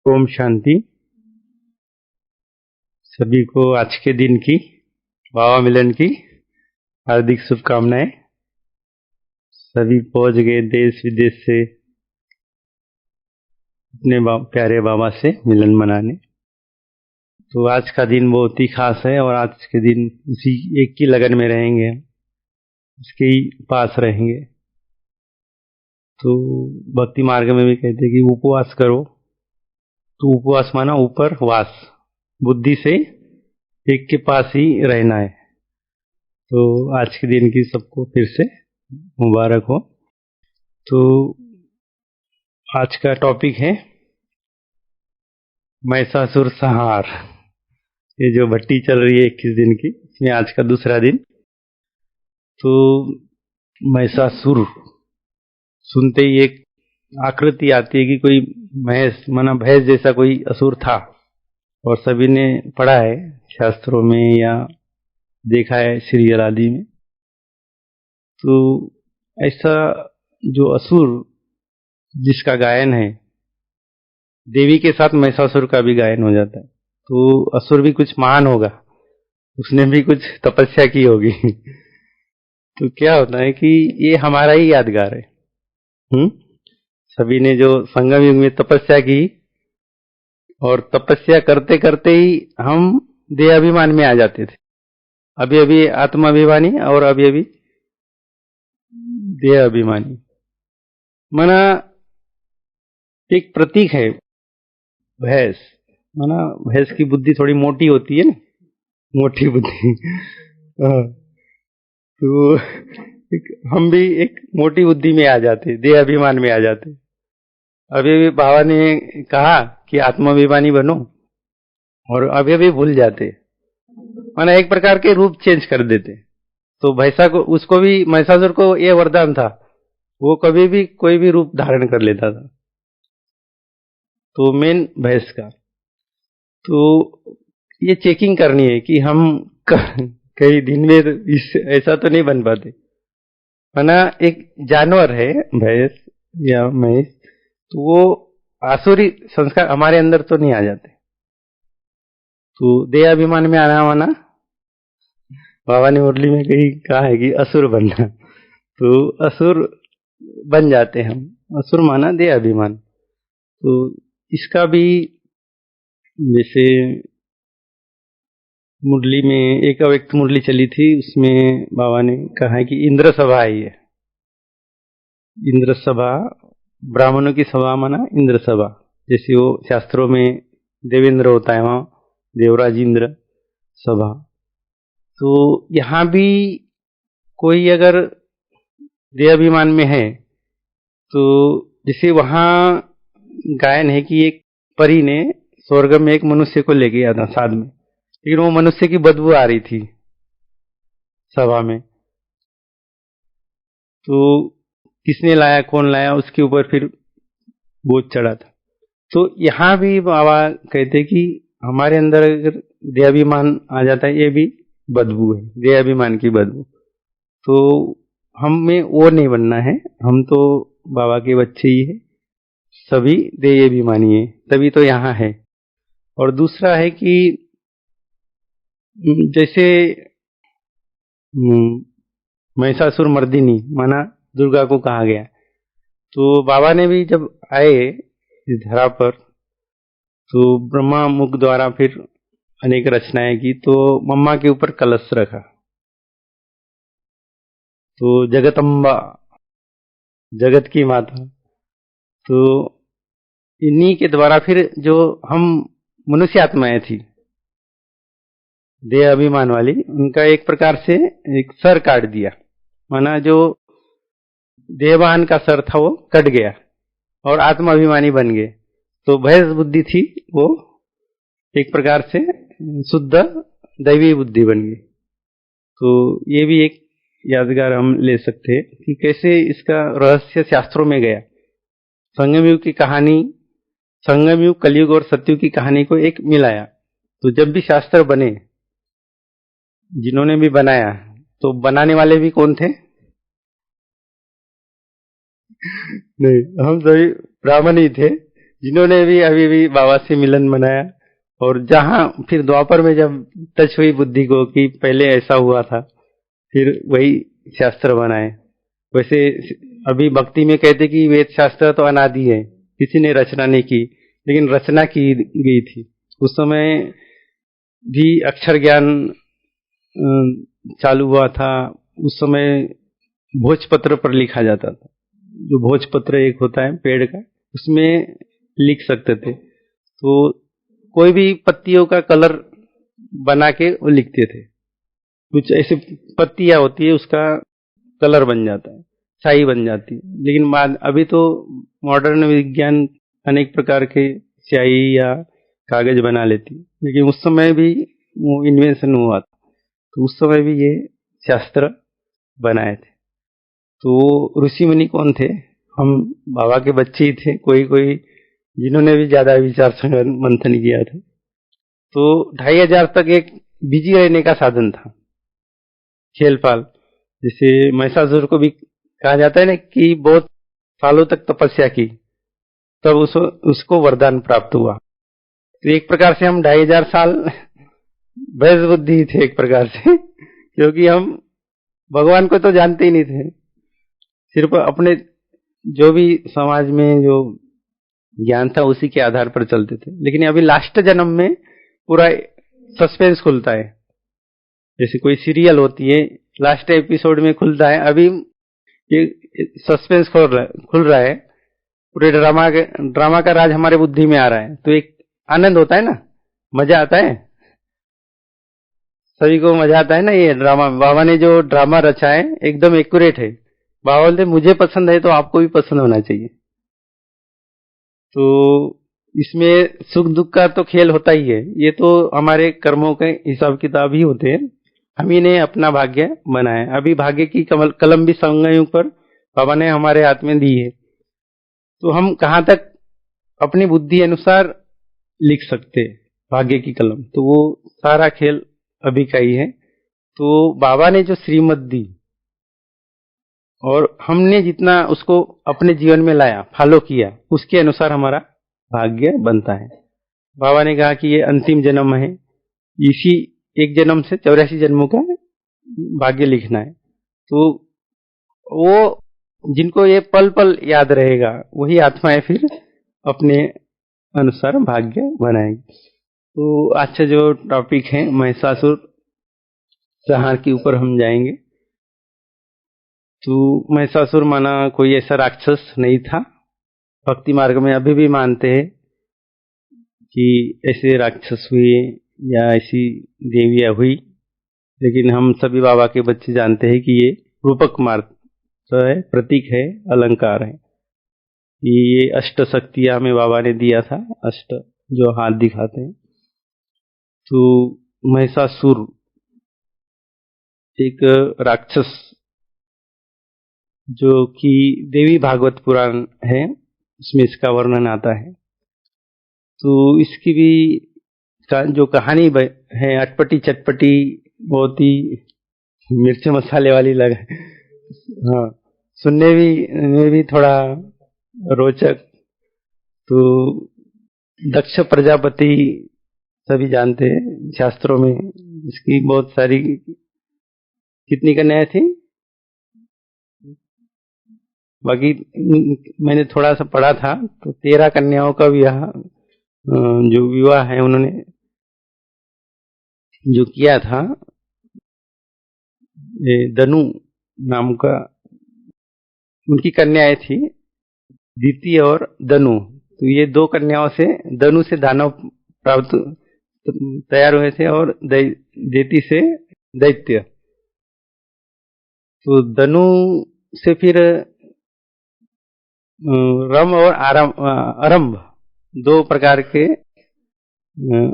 ओम शांति। सभी को आज के दिन की बाबा मिलन की हार्दिक शुभकामनाएं। सभी पहुंच गए देश विदेश से अपने प्यारे बाबा से मिलन मनाने। तो आज का दिन बहुत ही खास है और आज के दिन उसी एक की लगन में रहेंगे, उसके ही पास रहेंगे। तो भक्ति मार्ग में भी कहते हैं कि उपवास करो। तो उपवास माना ऊपर वास, बुद्धि से एक के पास ही रहना है। तो आज के दिन की सबको फिर से मुबारक हो। तो आज का टॉपिक है महिषासुर संहार। ये जो भट्टी चल रही है 21 दिन की, इसमें आज का दूसरा दिन। तो महिषासुर सुनते ही एक आकृति आती है कि कोई महेश माना भैंस जैसा कोई असुर था, और सभी ने पढ़ा है शास्त्रों में या देखा है सीरियल आदि में। तो ऐसा जो असुर जिसका गायन है, देवी के साथ महिषासुर का भी गायन हो जाता है। तो असुर भी कुछ महान होगा, उसने भी कुछ तपस्या की होगी। तो क्या होता है कि ये हमारा ही यादगार है। सभी ने जो संगम युग में तपस्या की, और तपस्या करते करते ही हम देहाभिमान में आ जाते थे। अभी अभी आत्माभिमानी और अभी अभी देहाभिमानी। माना एक प्रतीक है भैंस, माना भैंस की बुद्धि थोड़ी मोटी होती है ना, मोटी बुद्धि। तो हम भी एक मोटी बुद्धि में आ जाते, देहाभिमान में आ जाते। अभी भी बाबा ने कहा कि आत्माभिमानी बनो, और अभी भी भूल जाते, माना एक प्रकार के रूप चेंज कर देते। तो भैंसा को, उसको भी, महिषासुर को ये वरदान था, वो कभी भी कोई भी रूप धारण कर लेता था। तो मेन भैंस का तो ये चेकिंग करनी है कि हम कई दिन में ऐसा तो नहीं बन पाते। माना एक जानवर है भैंस या महिष, तो वो आसुरी संस्कार हमारे अंदर तो नहीं आ जाते। तो देहाभिमान में आना माना, बाबा ने मुरली में कहीं कहा है कि असुर बनना। तो असुर बन जाते हम, असुर माना देहाभिमान। तो इसका भी जैसे मुरली में एक अव्यक्त मुरली चली थी, उसमें बाबा ने कहा है कि इंद्र सभा है ये। इंद्र सभा, ब्राह्मणों की सभा माना इंद्र सभा। जैसे वो शास्त्रों में देवेंद्र होता है, वहां देवराज इंद्र सभा। तो यहां भी कोई अगर देहाभिमान में है, तो जैसे वहां गायन है कि एक परी ने स्वर्ग में एक मनुष्य को ले गया था साथ में, लेकिन वो मनुष्य की बदबू आ रही थी सभा में। तो किसने लाया, कौन लाया, उसके ऊपर फिर बोझ चढ़ा था। तो यहां भी बाबा कहते कि हमारे अंदर अगर देहाभिमान आ जाता है, ये भी बदबू है, देहाभिमान की बदबू। तो हमें वो नहीं बनना है, हम तो बाबा के बच्चे ही है, सभी देहाभिमानी है, तभी तो यहाँ है। और दूसरा है कि जैसे महिषासुर मर्दिनी माना दुर्गा को कहा गया। तो बाबा ने भी जब आए इस धरा पर, तो ब्रह्मा मुख द्वारा फिर अनेक रचनाएं की। तो मम्मा के ऊपर कलश रखा, तो जगदम्बा, जगत की माता। तो इन्हीं के द्वारा फिर जो हम मनुष्य आत्माएं थी देह अभिमान वाली, उनका एक प्रकार से एक सर काट दिया। माना जो देहवान का सर था वो कट गया और आत्माभिमानी बन गए। तो भैंस बुद्धि थी, वो एक प्रकार से शुद्ध दैवी बुद्धि बन गई। तो ये भी एक यादगार हम ले सकते हैं कि कैसे इसका रहस्य शास्त्रों में गया। संगम युग की कहानी, संगम युग, कलयुग और सतयुग की कहानी को एक मिलाया। तो जब भी शास्त्र बने, जिन्होंने भी बनाया, तो बनाने वाले भी कौन थे? नहीं, हम सभी ब्राह्मण ही थे, जिन्होंने भी अभी भी बाबा से मिलन मनाया, और जहां फिर द्वापर में जब टच हुई बुद्धि को कि पहले ऐसा हुआ था, फिर वही शास्त्र बनाए। वैसे अभी भक्ति में कहते कि वेद शास्त्र तो अनादि है, किसी ने रचना नहीं की, लेकिन रचना की गई थी। उस समय भी अक्षर ज्ञान चालू हुआ था। उस समय भोजपत्र पर लिखा जाता था। जो भोजपत्र एक होता है पेड़ का, उसमें लिख सकते थे। तो कोई भी पत्तियों का कलर बना के वो लिखते थे। कुछ ऐसे पत्तियां होती है, उसका कलर बन जाता है, स्याही बन जाती है। लेकिन अभी तो मॉडर्न विज्ञान अनेक प्रकार के स्याही या कागज बना लेती है, लेकिन उस समय भी वो इन्वेंशन हुआ था। तो उस समय भी ये शास्त्र बनाए थे। तो ऋषि मुनि कौन थे? हम बाबा के बच्चे ही थे, कोई कोई जिन्होंने भी ज्यादा विचार मंथन किया था। तो 2500 तक एक बिजी रहने का साधन था, खेल-पाल। जैसे महिषासुर को भी कहा जाता है ना कि बहुत सालों तक तपस्या की, तब उसको वरदान प्राप्त हुआ। तो एक प्रकार से हम 2500 साल बैस बुद्धि थे एक प्रकार से, क्योंकि हम भगवान को तो जानते ही नहीं थे, सिर्फ अपने जो भी समाज में जो ज्ञान था उसी के आधार पर चलते थे। लेकिन अभी लास्ट जन्म में पूरा सस्पेंस खुलता है। जैसे कोई सीरियल होती है, लास्ट एपिसोड में खुलता है, अभी ये सस्पेंस खुल रहा है। पूरे ड्रामा का राज हमारे बुद्धि में आ रहा है। तो एक आनंद होता है ना, मजा आता है, सभी को मजा आता है ना। ये ड्रामा, बाबा ने जो ड्रामा रचा है एकदम एक्यूरेट है। बाबा बोलते मुझे पसंद है तो आपको भी पसंद होना चाहिए। तो इसमें सुख दुख का तो खेल होता ही है। ये तो हमारे कर्मों के हिसाब किताब ही होते हैं। हम ही ने अपना भाग्य बनाया। अभी भाग्य की कलम भी संगयों पर बाबा ने हमारे हाथ में दी है। तो हम कहाँ तक अपनी बुद्धि अनुसार लिख सकते भाग्य की कलम, तो वो सारा खेल अभी का ही है। तो बाबा ने जो श्रीमत दी और हमने जितना उसको अपने जीवन में लाया, फॉलो किया, उसके अनुसार हमारा भाग्य बनता है। बाबा ने कहा कि ये अंतिम जन्म है, इसी एक जन्म से 84 जन्मों का भाग्य लिखना है। तो वो जिनको ये पल पल याद रहेगा वही आत्माएं फिर अपने अनुसार भाग्य बनाएगी। तो अच्छा जो टॉपिक है महिषासुर संहार के ऊपर हम जाएंगे। तो महिषासुर माना कोई ऐसा राक्षस नहीं था। भक्ति मार्ग में अभी भी मानते हैं कि ऐसे राक्षस हुए या ऐसी देवियां हुई, लेकिन हम सभी बाबा के बच्चे जानते हैं कि ये रूपक मात्र है, प्रतीक है, अलंकार है। ये अष्ट शक्तियां में बाबा ने दिया था, अष्ट जो हाथ दिखाते हैं। तो महिषासुर एक राक्षस जो कि देवी भागवत पुराण है, उसमें इसका वर्णन आता है। तो इसकी भी जो कहानी है अटपटी चटपटी, बहुत ही मिर्च मसाले वाली लगे। हाँ, सुनने में भी थोड़ा रोचक। तो दक्ष प्रजापति सभी जानते हैं, शास्त्रों में इसकी बहुत सारी, कितनी कन्याएं थी? बाकी मैंने थोड़ा सा पढ़ा था, तो 13 कन्याओं का जो विवाह है उन्होंने जो किया था, दनु नाम का उनकी कन्याएं थी, दीति और दनु। तो ये 2 कन्याओं से, दनु से दानव प्राप्त तैयार हुए थे और दीति से दैत्य। तो दनु से फिर रम और अरंभ 2 प्रकार के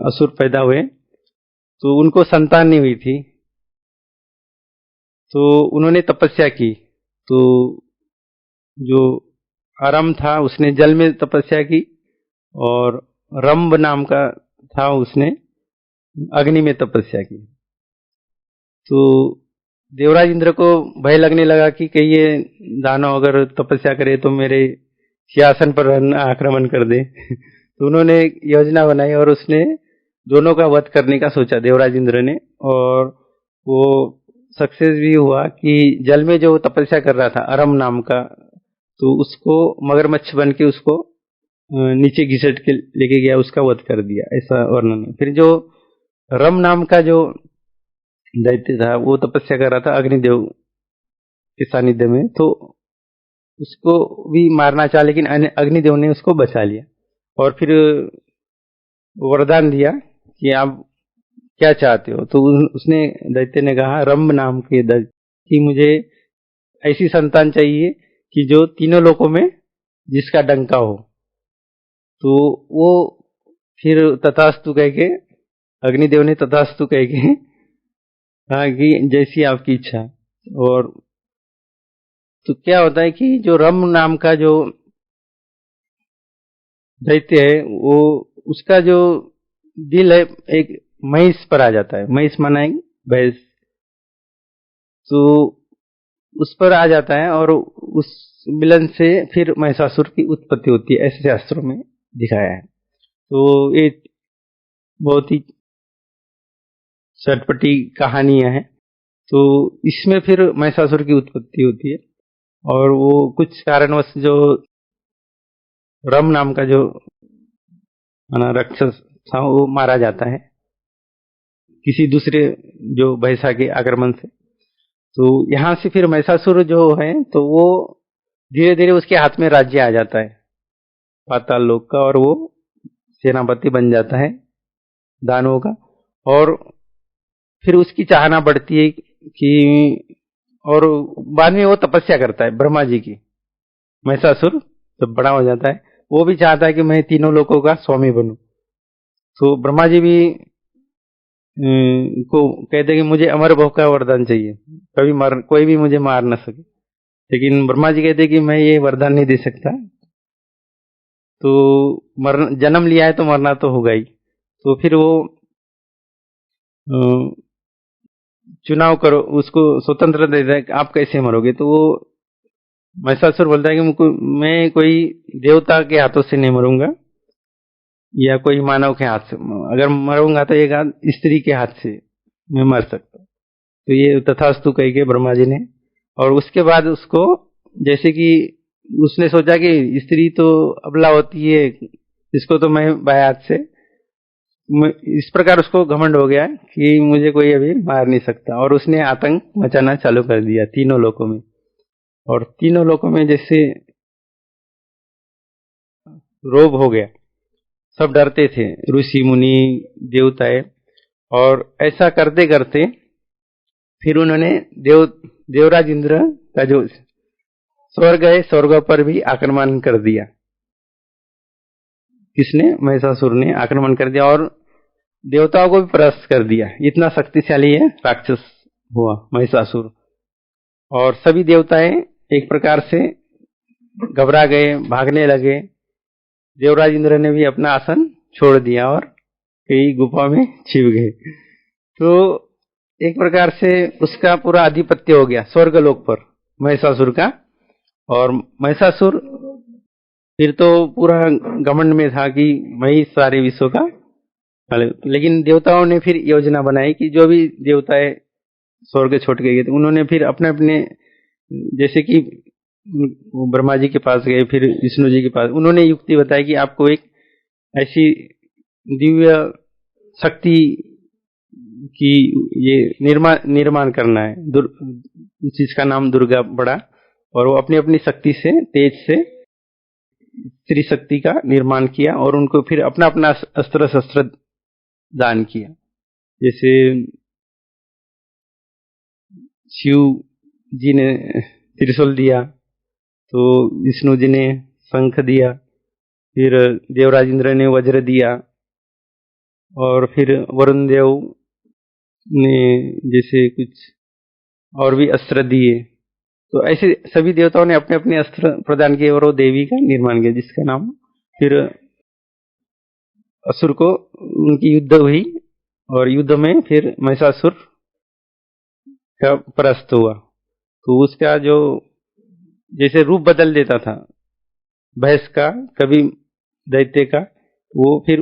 असुर पैदा हुए। तो उनको संतान नहीं हुई थी, तो उन्होंने तपस्या की। तो जो आरंभ था उसने जल में तपस्या की, और रंभ नाम का था उसने अग्नि में तपस्या की। तो देवराज इंद्र को भय लगने लगा कि कहीं ये दानव अगर तपस्या करे तो मेरे सिंहासन पर आक्रमण कर दे। तो उन्होंने एक योजना बनाई और उसने दोनों का वध करने का सोचा देवराज इंद्र ने, और वो सक्सेस भी हुआ कि जल में जो तपस्या कर रहा था अरम नाम का, तो उसको मगरमच्छ बन के उसको नीचे घिसट के लेके गया, उसका वध कर दिया, ऐसा वर्णन है। फिर जो रम नाम का जो दैत्य था वो तपस्या कर रहा था अग्निदेव के सानिध्य में, तो उसको भी मारना चाहा, लेकिन अग्निदेव ने उसको बचा लिया और फिर वरदान दिया कि आप क्या चाहते हो। तो उसने दैत्य ने कहा रंभ नाम के दैत्य कि मुझे ऐसी संतान चाहिए कि जो तीनों लोकों में जिसका डंका हो। तो वो फिर तथास्तु कह के, अग्निदेव ने तथास्तु कह के कहा कि जैसी आपकी इच्छा। और तो क्या होता है कि जो रम नाम का जो दैत्य है वो, उसका जो दिल है एक महिष पर आ जाता है, महिष माना है भैंस, तो उस पर आ जाता है और उस मिलन से फिर महिषासुर की उत्पत्ति होती है, ऐसे शास्त्रों में दिखाया है। तो ये बहुत ही चटपटी कहानियां हैं। तो इसमें फिर महिषासुर की उत्पत्ति होती है और वो कुछ कारणवश जो रम नाम का जो राक्षस था वो मारा जाता है किसी दूसरे जो भैंसा के आक्रमण से। तो यहाँ से फिर महिषासुर जो है तो वो धीरे धीरे उसके हाथ में राज्य आ जाता है पाताल लोक का, और वो सेनापति बन जाता है दानवों का। और फिर उसकी चाहना बढ़ती है कि, और बाद में वो तपस्या करता है ब्रह्मा जी की। महिषासुर जब बड़ा हो जाता है वो भी चाहता है कि मैं तीनों लोकों का स्वामी बनूं। तो ब्रह्मा जी भी को कहते हैं कि मुझे अमर भव का वरदान चाहिए, कभी कोई भी मुझे मार न सके। लेकिन ब्रह्मा जी कहते हैं कि मैं ये वरदान नहीं दे सकता, तो जन्म लिया है तो मरना तो होगा ही। तो फिर वो चुनाव करो, उसको स्वतंत्र दे दे, आप कैसे मरोगे। तो वो महिषासुर बोलता है कि मैं कोई देवता के हाथों से नहीं मरूंगा या कोई मानव के हाथ से, अगर मरूंगा तो एक स्त्री के हाथ से मैं मर सकता। तो ये तथास्तु कह के ब्रह्मा जी ने, और उसके बाद उसको, जैसे कि उसने सोचा कि स्त्री तो अबला होती है, इसको तो मैं बाएं हाथ से, इस प्रकार उसको घमंड हो गया कि मुझे कोई अभी मार नहीं सकता, और उसने आतंक मचाना चालू कर दिया तीनों लोकों में। और तीनों लोकों में जैसे रोब हो गया, सब डरते थे, ऋषि मुनि देवताएं। और ऐसा करते करते फिर उन्होंने देवराज इंद्र का जो स्वर्ग है, स्वर्ग पर भी आक्रमण कर दिया। किसने? महिषासुर ने आक्रमण कर दिया और देवताओं को भी परास्त कर दिया। इतना शक्तिशाली है राक्षस हुआ महिषासुर। और सभी देवताएं एक प्रकार से घबरा गए, भागने लगे। देवराज इंद्र ने भी अपना आसन छोड़ दिया और कई गुफा में छिप गए। तो एक प्रकार से उसका पूरा आधिपत्य हो गया स्वर्गलोक पर महिषासुर का। और महिषासुर फिर तो पूरा घमंड में था कि मैं ही सारे विश्व का, लेकिन देवताओं ने फिर योजना बनाई कि जो भी देवताएं स्वर्ग छोड़ के गए थे उन्होंने फिर अपने अपने, जैसे कि ब्रह्मा जी के पास गए, फिर विष्णु जी के पास, उन्होंने युक्ति बताई कि आपको एक ऐसी दिव्य शक्ति की ये निर्माण करना है, उस चीज का नाम दुर्गा पड़ा। और वो अपनी अपनी शक्ति से, तेज से स्त्री शक्ति का निर्माण किया और उनको फिर अपना अपना अस्त्र शस्त्र दान किया। जैसे शिव जी ने त्रिशूल दिया, तो विष्णु जी ने शंख दिया, फिर देवराज इंद्र ने वज्र दिया, और फिर वरुण देव ने जैसे कुछ और भी अस्त्र दिए। तो ऐसे सभी देवताओं ने अपने अपने अस्त्र प्रदान किए और वो देवी का निर्माण किया, जिसका नाम फिर असुर को उनकी युद्ध हुई और युद्ध में फिर महिषासुर का परास्त हुआ। तो उसका जो जैसे रूप बदल देता था, भैंस का, कभी दैत्य का, वो फिर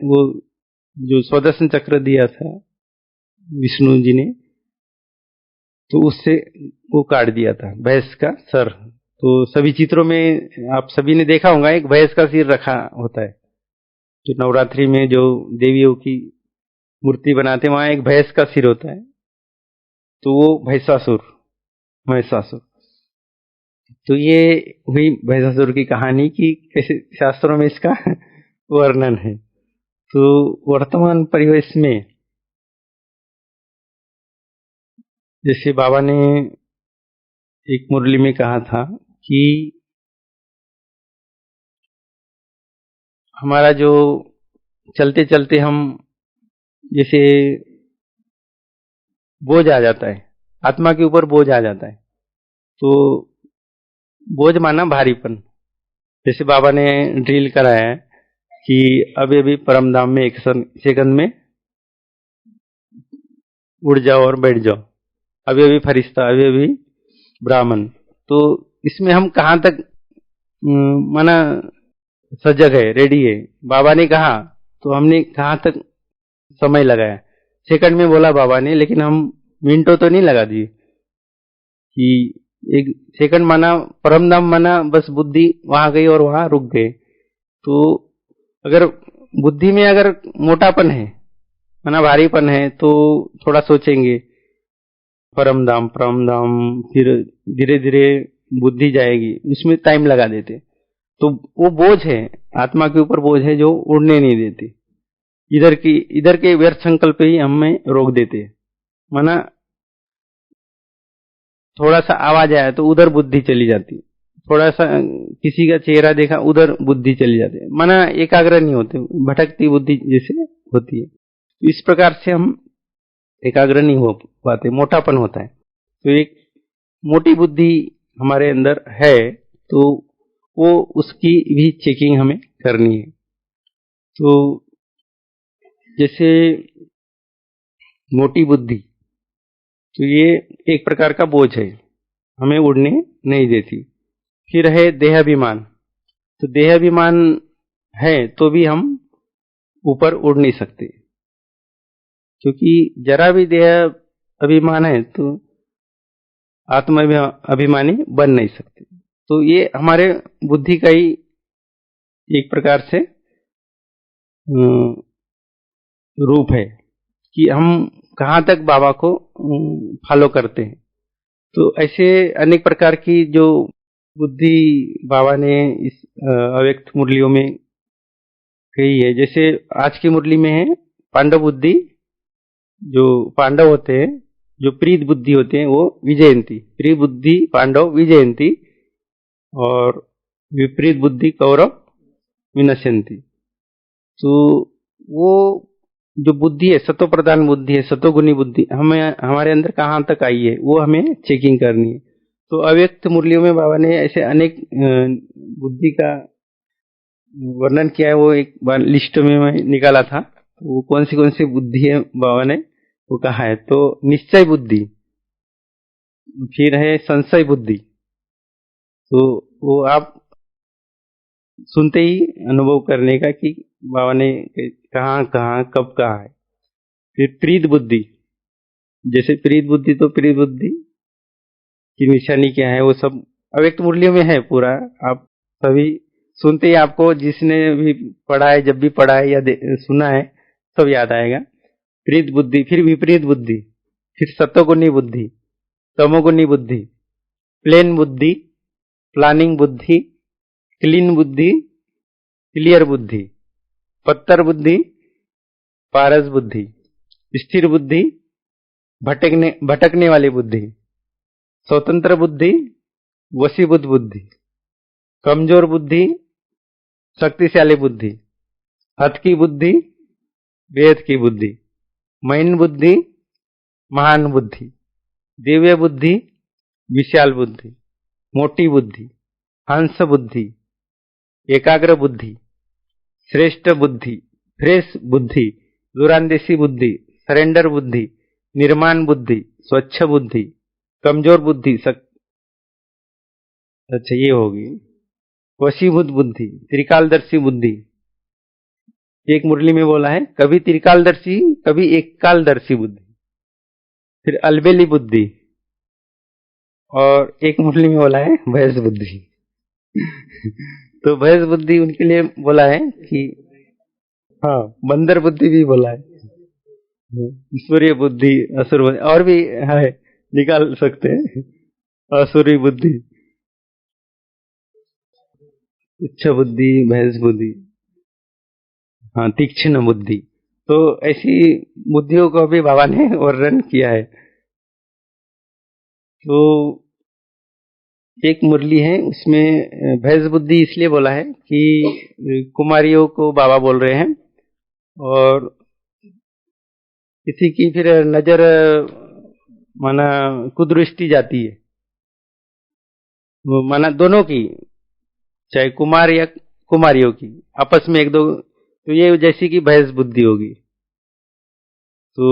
वो जो सुदर्शन चक्र दिया था विष्णु जी ने, तो उससे वो काट दिया था भैंस का सर। तो सभी चित्रों में आप सभी ने देखा होगा, एक भैंस का सिर रखा होता है। जो नवरात्रि में जो देवियों की मूर्ति बनाते हैं, वहां एक भैंस का सिर होता है, तो वो भैंसासुर, महिषासुर। तो ये हुई भैंसासुर की कहानी की कैसे शास्त्रों में इसका वर्णन है। तो वर्तमान परिवेश में जैसे बाबा ने एक मुरली में कहा था कि हमारा जो चलते चलते हम जैसे बोझ आ जाता है, आत्मा के ऊपर बोझ आ जाता है, तो बोझ माना भारीपन। जैसे बाबा ने ड्रिल कराया है कि अभी अभी परम धाम में 1 सेकंड में उड़ जाओ और बैठ जाओ, अभी अभी फरिश्ता, अभी अभी ब्राह्मण। तो इसमें हम कहाँ तक माना सजग है, रेडी है। बाबा ने कहा तो हमने कहाँ तक समय लगाया, सेकंड में बोला बाबा ने, लेकिन हम मिनटों तो नहीं लगा दिए कि 1 सेकंड माना परम धाम, माना बस बुद्धि वहां गई और वहां रुक गए। तो अगर बुद्धि में अगर मोटापन है, माना भारीपन है, तो थोड़ा सोचेंगे परम धाम परम धाम, फिर धीरे धीरे बुद्धि जाएगी, उसमें टाइम लगा देते। तो वो बोझ है, आत्मा के ऊपर बोझ है जो उड़ने नहीं देती। इधर के व्यर्थ संकल्प ही हमें रोक देते हैं। माना थोड़ा सा आवाज आया तो उधर बुद्धि चली जाती, थोड़ा सा किसी का चेहरा देखा उधर बुद्धि चली जाती है, माना एकाग्र नहीं होते, भटकती बुद्धि जैसे होती है। इस प्रकार से हम एकाग्र नहीं हो पाते, मोटापन होता है। तो एक मोटी बुद्धि हमारे अंदर है, तो वो उसकी भी चेकिंग हमें करनी है। तो जैसे मोटी बुद्धि, तो ये एक प्रकार का बोझ है, हमें उड़ने नहीं देती। फिर है देहाभिमान। तो देहाभिमान है तो भी हम ऊपर उड़ नहीं सकते, क्योंकि जरा भी देह अभिमान है तो आत्म अभिमानी बन नहीं सकते। तो ये हमारे बुद्धि का ही एक प्रकार से रूप है कि हम कहाँ तक बाबा को फॉलो करते हैं। तो ऐसे अनेक प्रकार की जो बुद्धि बाबा ने इस अव्यक्त मुरलियों में कही है। जैसे आज की मुरली में है पांडव बुद्धि, जो पांडव होते हैं, जो प्रीत बुद्धि होते हैं वो विजयंती, प्रीत बुद्धि पांडव विजयंती, और विपरीत बुद्धि कौरव विनश्यंती। तो वो जो बुद्धि है, सतो प्रधान बुद्धि है, सतोगुणी बुद्धि हमें हमारे अंदर कहाँ तक आई है वो हमें चेकिंग करनी है। तो अव्यक्त मुरलियों में बाबा ने ऐसे अनेक बुद्धि का वर्णन किया है। वो एक बार लिस्ट में मैं निकाला था, तो वो कौन सी बुद्धि है बाबा ने वो कहा है। तो निश्चय बुद्धि, फिर है संशय बुद्धि, तो वो आप सुनते ही अनुभव करने का कि बाबा ने कहाँ कहाँ कब कहा है। फिर प्रीत बुद्धि, जैसे प्रीत बुद्धि, तो प्रीत बुद्धि की निशानी क्या है वो सब अव्यक्त मुरलियों में है पूरा। आप सभी सुनते ही आपको जिसने भी पढ़ा है, जब भी पढ़ा है या सुना है, सब याद आएगा। प्रीत बुद्धि, फिर विपरीत बुद्धि, फिर सतोगुणी बुद्धि, तमोगुणी बुद्धि, प्लेन बुद्धि, प्लानिंग बुद्धि, क्लीन बुद्धि, क्लियर बुद्धि, पत्थर बुद्धि, पारस बुद्धि, स्थिर बुद्धि, भटकने वाली बुद्धि, स्वतंत्र बुद्धि, वशीभूत बुद्धि, कमजोर बुद्धि, शक्तिशाली बुद्धि, हथ की बुद्धि, वेद की बुद्धि, महीन बुद्धि, महान बुद्धि, दिव्य बुद्धि, विशाल बुद्धि, मोटी बुद्धि, हंस बुद्धि, एकाग्र बुद्धि, श्रेष्ठ बुद्धि, फ्रेश बुद्धि, दूरांदेशी बुद्धि, सरेंडर बुद्धि, निर्माण बुद्धि, स्वच्छ बुद्धि, कमजोर बुद्धि। अच्छा ये होगी वशीभूत बुद्धि, त्रिकालदर्शी बुद्धि। एक मुरली में बोला है कभी त्रिकालदर्शी, कभी एक कालदर्शी बुद्धि। फिर अलबेली बुद्धि, और एक मुरली में बोला है भैंस बुद्धि। तो भैंस बुद्धि उनके लिए बोला है कि हाँ, बंदर बुद्धि भी बोला है, ईश्वरीय बुद्धि, असुर बुद्धि, और भी है, निकाल सकते हैं। असुरी बुद्धि, उच्च बुद्धि, भैंस बुद्धि, हाँ, तीक्ष्ण बुद्धि। तो ऐसी बुद्धियों को भी बाबा ने वर्णन किया है। तो एक मुरली है उसमें भैंस बुद्धि इसलिए बोला है कि कुमारियों को बाबा बोल रहे हैं, और किसी की फिर नजर माना कुदृष्टि जाती है, माना दोनों की, चाहे कुमार या कुमारियों की, आपस में एक दो, तो ये जैसी कि भैंस बुद्धि होगी। तो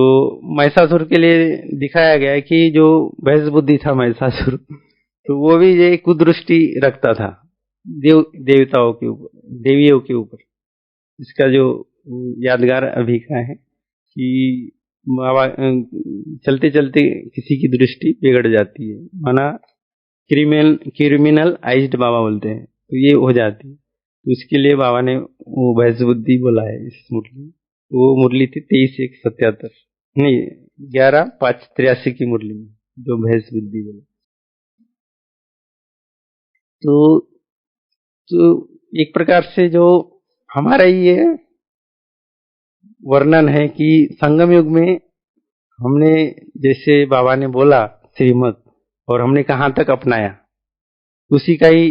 महिषासुर के लिए दिखाया गया है कि जो भैंस बुद्धि था महिषासुर, तो वो भी ये कुदृष्टि रखता था देवताओं के ऊपर, देवियों के ऊपर। इसका जो यादगार अभी का है कि बाबा चलते चलते किसी की दृष्टि बिगड़ जाती है, माना क्रिमिनल आइज्ड बाबा बोलते हैं, तो ये हो जाती है। तो इसके लिए बाबा ने वो भैंस बुद्धि बोला है इस मुरली। वो मुरली थी 23/1/77, नहीं 11/5/83 की मुरली में जो भैंस बुद्धि बोला। तो एक प्रकार से जो हमारा ये वर्णन है कि संगम युग में हमने जैसे बाबा ने बोला श्रीमत, और हमने कहाँ तक अपनाया, उसी का ही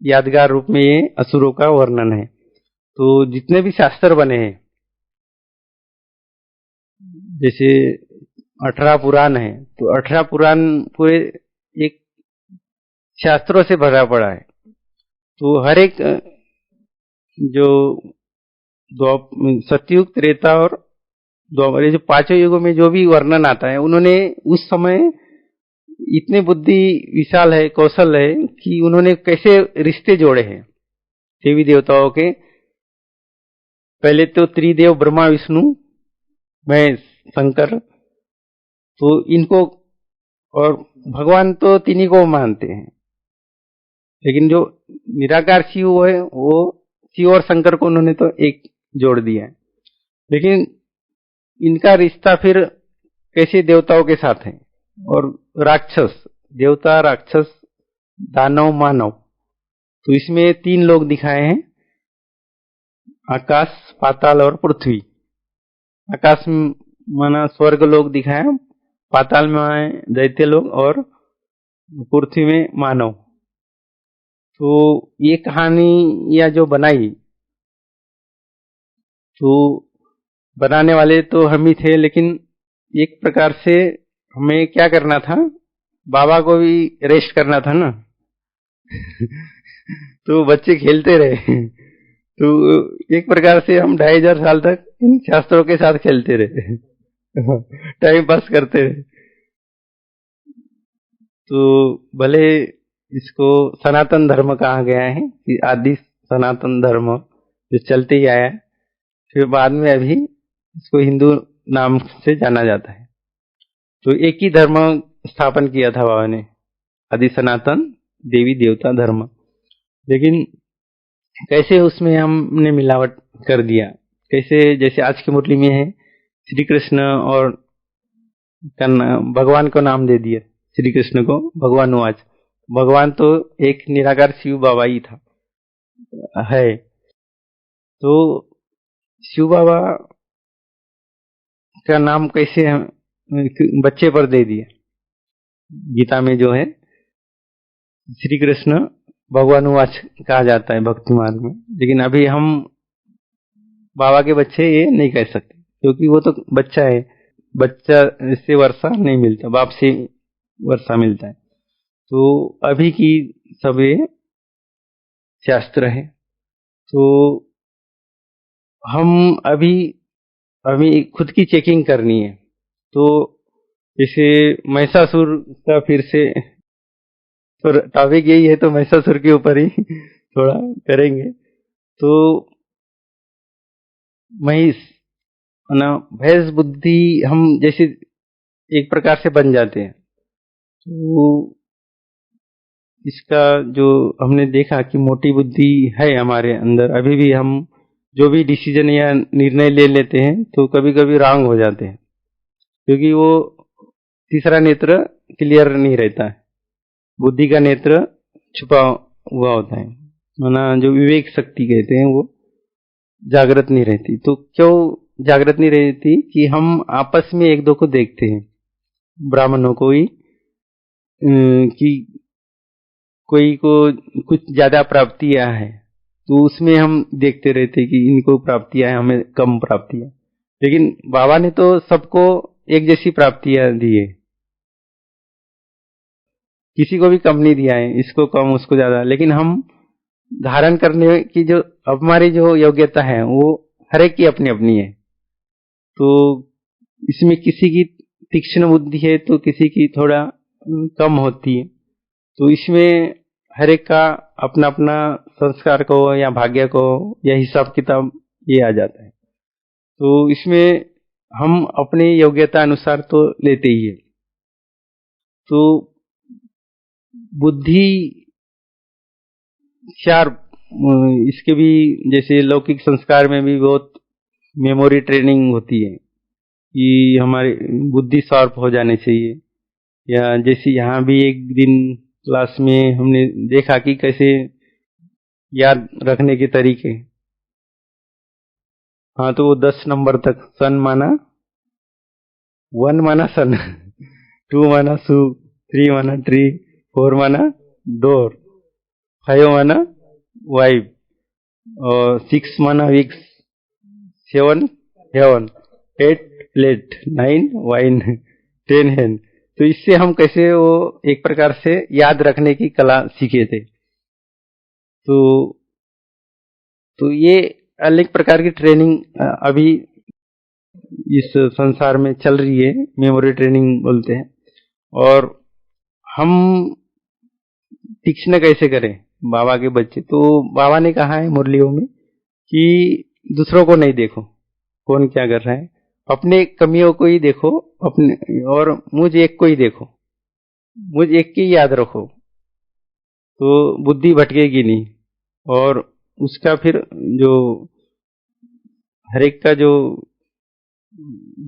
यादगार रूप में ये असुरों का वर्णन है। तो जितने भी शास्त्र बने हैं, जैसे 18 पुराण है, तो 18 पुराण पूरे एक शास्त्रों से भरा पड़ा है। तो हर एक जो सतयुग, त्रेता और द्वापर, ये जो पांचों युगों में जो भी वर्णन आता है, उन्होंने उस समय इतने बुद्धि विशाल है, कौशल है कि उन्होंने कैसे रिश्ते जोड़े हैं देवी देवताओं के। पहले तो त्रिदेव ब्रह्मा विष्णु महेश शंकर, तो इनको, और भगवान तो तीनों को मानते हैं, लेकिन जो निराकार शिव है वो शिव और शंकर को उन्होंने तो एक जोड़ दिया है। लेकिन इनका रिश्ता फिर कैसे देवताओं के साथ है, और राक्षस, देवता, राक्षस, दानव, मानव, तो इसमें 3 लोग दिखाए हैं, आकाश, पाताल और पृथ्वी। आकाश में माना स्वर्ग लोग दिखाए, पाताल में दैत्य लोग, और पृथ्वी में मानव। तो ये कहानी या जो बनाई, तो बनाने वाले तो हम ही थे, लेकिन एक प्रकार से हमें क्या करना था, बाबा को भी रेस्ट करना था ना। तो बच्चे खेलते रहे, तो एक प्रकार से हम 2500 साल तक इन शास्त्रों के साथ खेलते रहे, टाइम पास करते रहे। तो भले इसको सनातन धर्म कहा गया है कि आदि सनातन धर्म जो चलते ही आया, फिर बाद में अभी इसको हिंदू नाम से जाना जाता है। तो एक ही धर्म स्थापन किया था बाबा ने, आदि सनातन देवी देवता धर्म। लेकिन कैसे उसमें हमने मिलावट कर दिया, कैसे जैसे आज की मुरली में है श्री कृष्ण और भगवान को नाम दे दिया, श्री कृष्ण को भगवान वाच। भगवान तो एक निराकार शिव बाबा ही था है। तो शिव बाबा का नाम कैसे बच्चे पर दे दिया, गीता में जो है श्री कृष्ण भगवान वाच कहा जाता है भक्ति मार्ग में। लेकिन अभी हम बाबा के बच्चे ये नहीं कह सकते, क्योंकि वो तो बच्चा है, बच्चा से वर्षा नहीं मिलता, बाप से वर्षा मिलता है। तो अभी की सब ये शास्त्र है। तो हम अभी खुद की चेकिंग करनी है। तो जैसे महिषासुर का फिर से, तो टॉपिक यही है, तो महिषासुर के ऊपर ही थोड़ा करेंगे तो महिष ना भैंस बुद्धि हम जैसे एक प्रकार से बन जाते हैं। तो इसका जो हमने देखा कि मोटी बुद्धि है हमारे अंदर, अभी भी हम जो भी डिसीजन या निर्णय ले लेते हैं तो कभी कभी रॉन्ग हो जाते हैं, क्योंकि वो तीसरा नेत्र क्लियर नहीं रहता है, बुद्धि का नेत्र छुपा हुआ होता है, माना जो विवेक शक्ति कहते हैं वो जागृत नहीं रहती। तो क्यों जागृत नहीं रहती कि हम आपस में एक दो को देखते हैं, ब्राह्मणों को ही कि कोई को कुछ ज्यादा प्राप्तियां है तो उसमें हम देखते रहते कि इनको प्राप्तियां है, हमें कम प्राप्तियां। लेकिन बाबा ने तो सबको एक जैसी प्राप्तियां दी है, किसी को भी कम नहीं दिया है, इसको कम उसको ज्यादा। लेकिन हम धारण करने की जो हमारी जो योग्यता है वो हर एक की अपनी अपनी है। तो इसमें किसी की तीक्ष्ण बुद्धि है तो किसी की थोड़ा कम होती है। तो इसमें हर एक का अपना अपना संस्कार को या भाग्य को या हिसाब किताब ये आ जाता है। तो इसमें हम अपनी योग्यता अनुसार तो लेते ही है। तो बुद्धि शार्प, इसके भी जैसे लौकिक संस्कार में भी बहुत मेमोरी ट्रेनिंग होती है कि हमारी बुद्धि शार्प हो जानी चाहिए। या जैसे यहाँ भी एक दिन क्लास में हमने देखा कि कैसे याद रखने के तरीके। हाँ, तो वो 10 नंबर तक सन माना 1 माना सन 2 माना सू, 3 माना ट्री, 4 माना डोर, 5 माना वाइफ, और 6 माना विक्स, 7 हेवन, 8 प्लेट, 9 वाइन, 10 हैन। तो इससे हम कैसे वो एक प्रकार से याद रखने की कला सीखे थे। तो ये अनेक प्रकार की ट्रेनिंग अभी इस संसार में चल रही है, मेमोरी ट्रेनिंग बोलते हैं। और हम तीक्ष्ण कैसे करें बाबा के बच्चे, तो बाबा ने कहा है मुरलियों में कि दूसरों को नहीं देखो कौन क्या कर रहा है, अपने कमियों को ही देखो अपने, और मुझ एक को ही देखो, मुझ एक की याद रखो, तो बुद्धि भटकेगी नहीं। और उसका फिर जो हर एक का जो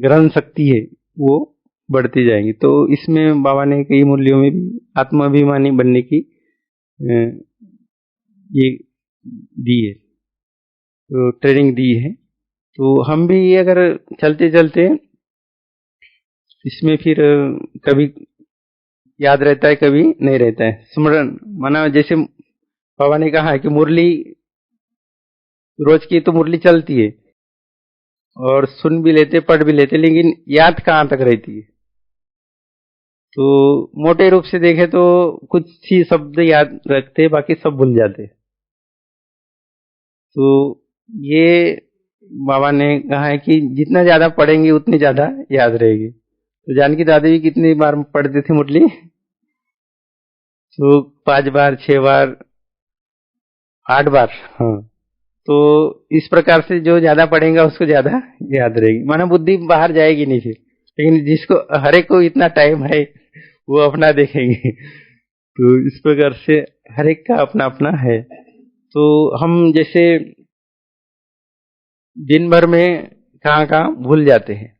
ग्रहण शक्ति है वो बढ़ती जाएगी। तो इसमें बाबा ने कई मूल्यों में भी आत्माभिमानी बनने की ये दी है, तो ट्रेनिंग दी है। तो हम भी अगर चलते चलते इसमें फिर कभी याद रहता है कभी नहीं रहता है स्मरण, माना जैसे बाबा ने कहा है कि मुरली रोज की तो मुरली चलती है और सुन भी लेते पढ़ भी लेते, लेकिन याद कहाँ तक रहती है। तो मोटे रूप से देखे तो कुछ ही शब्द याद रखते, बाकी सब भूल जाते। तो ये बाबा ने कहा है कि जितना ज्यादा पढ़ेंगे उतनी ज्यादा याद रहेगी। तो जानकी दादी भी कितनी बार पढ़ते थे मुरली, तो 5 बार, 6 बार, 8 बार। हाँ, तो इस प्रकार से जो ज्यादा पढ़ेगा उसको ज्यादा याद रहेगी, माना बुद्धि बाहर जाएगी नहीं फिर। लेकिन जिसको हर एक को इतना टाइम है वो अपना देखेंगे। तो इस प्रकार से हर एक का अपना अपना है। तो हम जैसे दिन भर में कहाँ कहाँ भूल जाते हैं,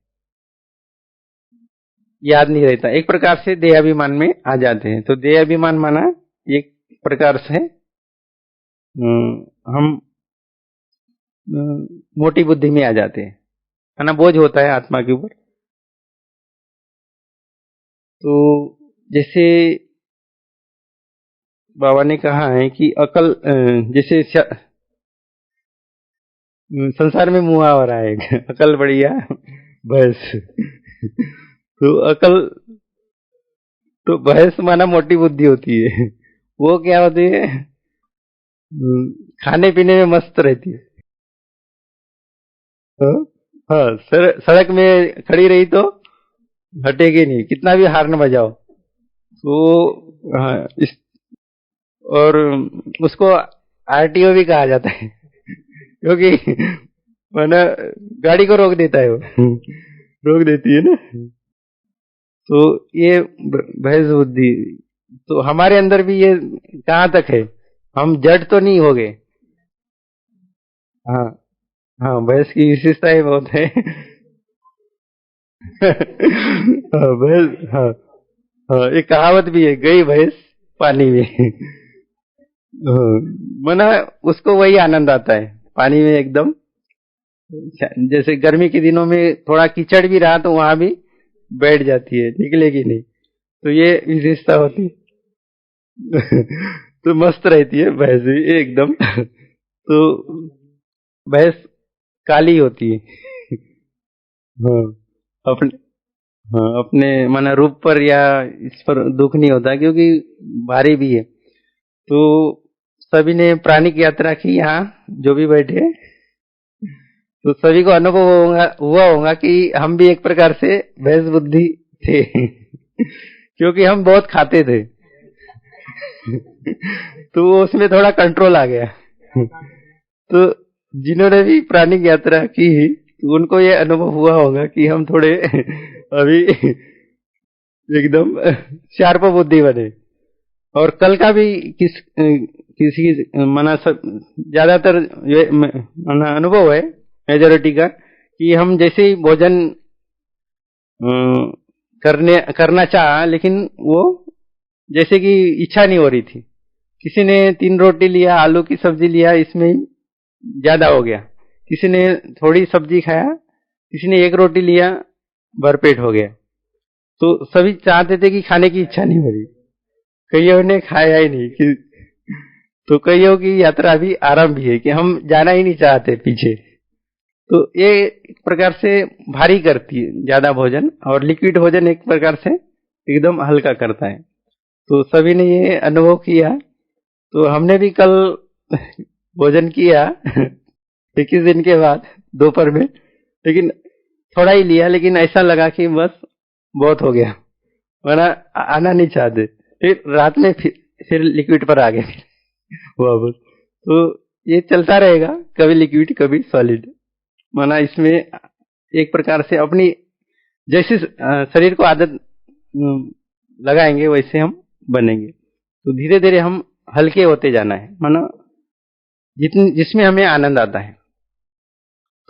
याद नहीं रहता, एक प्रकार से देहाभिमान में आ जाते हैं। तो देहाभिमान माना एक प्रकार से हम मोटी बुद्धि में आ जाते हैं, है ना, बोझ होता है आत्मा के ऊपर। तो जैसे बाबा ने कहा है कि अकल, जैसे संसार में मुहावरा है अकल बढ़िया बस तो अकल, तो भैंस माना मोटी बुद्धि होती है, वो क्या होती है, खाने पीने में मस्त रहती है। हाँ, सड़क में खड़ी रही तो हटेगी नहीं, कितना भी हार्न बजाओ। तो हाँ, और उसको आरटीओ भी कहा जाता है क्योंकि वरना गाड़ी को रोक देता है, वो रोक देती है ना। तो ये भैंस बुद्धि, तो हमारे अंदर भी ये कहाँ तक है, हम जड़ तो नहीं हो गए। हाँ हाँ, भैंस की विशेषताएं बहुत है। हाँ भैंस, हाँ हाँ, एक कहावत भी है, गई भैंस पानी में। हाँ, मना उसको वही आनंद आता है पानी में एकदम। जैसे गर्मी के दिनों में थोड़ा कीचड़ भी रहा तो वहां भी बैठ जाती है, निकलेगी नहीं। तो ये विशेषता होती है। तो मस्त रहती है भैंस भी एकदम। तो भैंस काली होती है। हाँ, अपने, हाँ अपने माना रूप पर या इस पर दुख नहीं होता क्योंकि भारी भी है। तो सभी ने प्राणिक यात्रा की, यहाँ जो भी बैठे, तो सभी को अनुभव हुआ होगा कि हम भी एक प्रकार से भैंस बुद्धि थे। क्योंकि हम बहुत खाते थे। तो उसमें थोड़ा कंट्रोल आ गया। तो जिन्होंने भी प्राणिक यात्रा की तो उनको ये अनुभव हुआ होगा कि हम थोड़े अभी एकदम शार्प बुद्धि बने। और कल का भी किसी मना सब ज्यादातर मना अनुभव है मेजोरिटी का कि हम जैसे ही भोजन करना चाहा, लेकिन वो जैसे कि इच्छा नहीं हो रही थी। किसी ने 3 रोटी लिया, आलू की सब्जी लिया, इसमें ज्यादा हो गया। किसी ने थोड़ी सब्जी खाया, किसी ने 1 रोटी लिया, भरपेट हो गया। तो सभी चाहते थे कि खाने की इच्छा नहीं हो रही, कईयों ने खाया ही नहीं कि, तो कईयों की यात्रा भी आरंभ भी है कि हम जाना ही नहीं चाहते पीछे। तो ये एक प्रकार से भारी करती है ज्यादा भोजन, और लिक्विड भोजन एक प्रकार से एकदम हल्का करता है। तो सभी ने ये अनुभव किया। तो हमने भी कल भोजन किया 21 दिन के बाद दोपहर में, लेकिन थोड़ा ही लिया, लेकिन ऐसा लगा कि बस बहुत हो गया, वरना आना नहीं चाहते। फिर रात में फिर लिक्विड पर आ गए वापस। तो ये चलता रहेगा, कभी लिक्विड कभी सॉलिड। माना इसमें एक प्रकार से अपनी जैसे शरीर को आदत लगाएंगे वैसे हम बनेंगे। तो धीरे धीरे हम हल्के होते जाना है, माना जिसमें हमें आनंद आता है।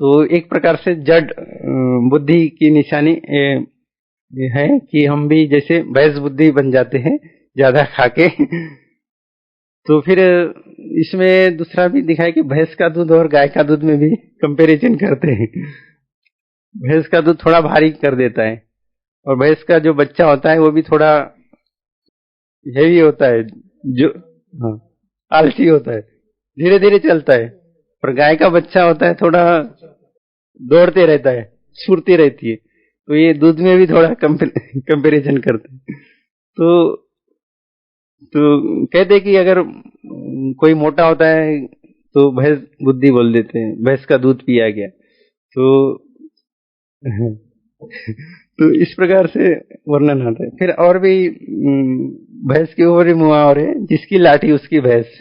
तो एक प्रकार से जड़ बुद्धि की निशानी है कि हम भी जैसे भैंस बुद्धि बन जाते हैं ज्यादा खाके। तो फिर इसमें दूसरा भी दिखाया कि भैंस का दूध और गाय का दूध में भी कंपैरिजन करते हैं। भैंस का दूध थोड़ा भारी कर देता है, और भैंस का जो बच्चा होता है वो भी थोड़ा हेवी होता है, जो हाँ आलसी होता है, धीरे धीरे चलता है। और गाय का बच्चा होता है थोड़ा दौड़ते रहता है, स्फूर्ति रहती है। तो ये दूध में भी थोड़ा कंपैरिजन करते हैं। तो कहते हैं कि अगर कोई मोटा होता है तो भैंस बुद्धि बोल देते हैं, भैंस का दूध पिया गया। तो इस प्रकार से वर्णन आता है। फिर और भी भैंस के ऊपर ही मुहावर है, जिसकी लाठी उसकी भैंस।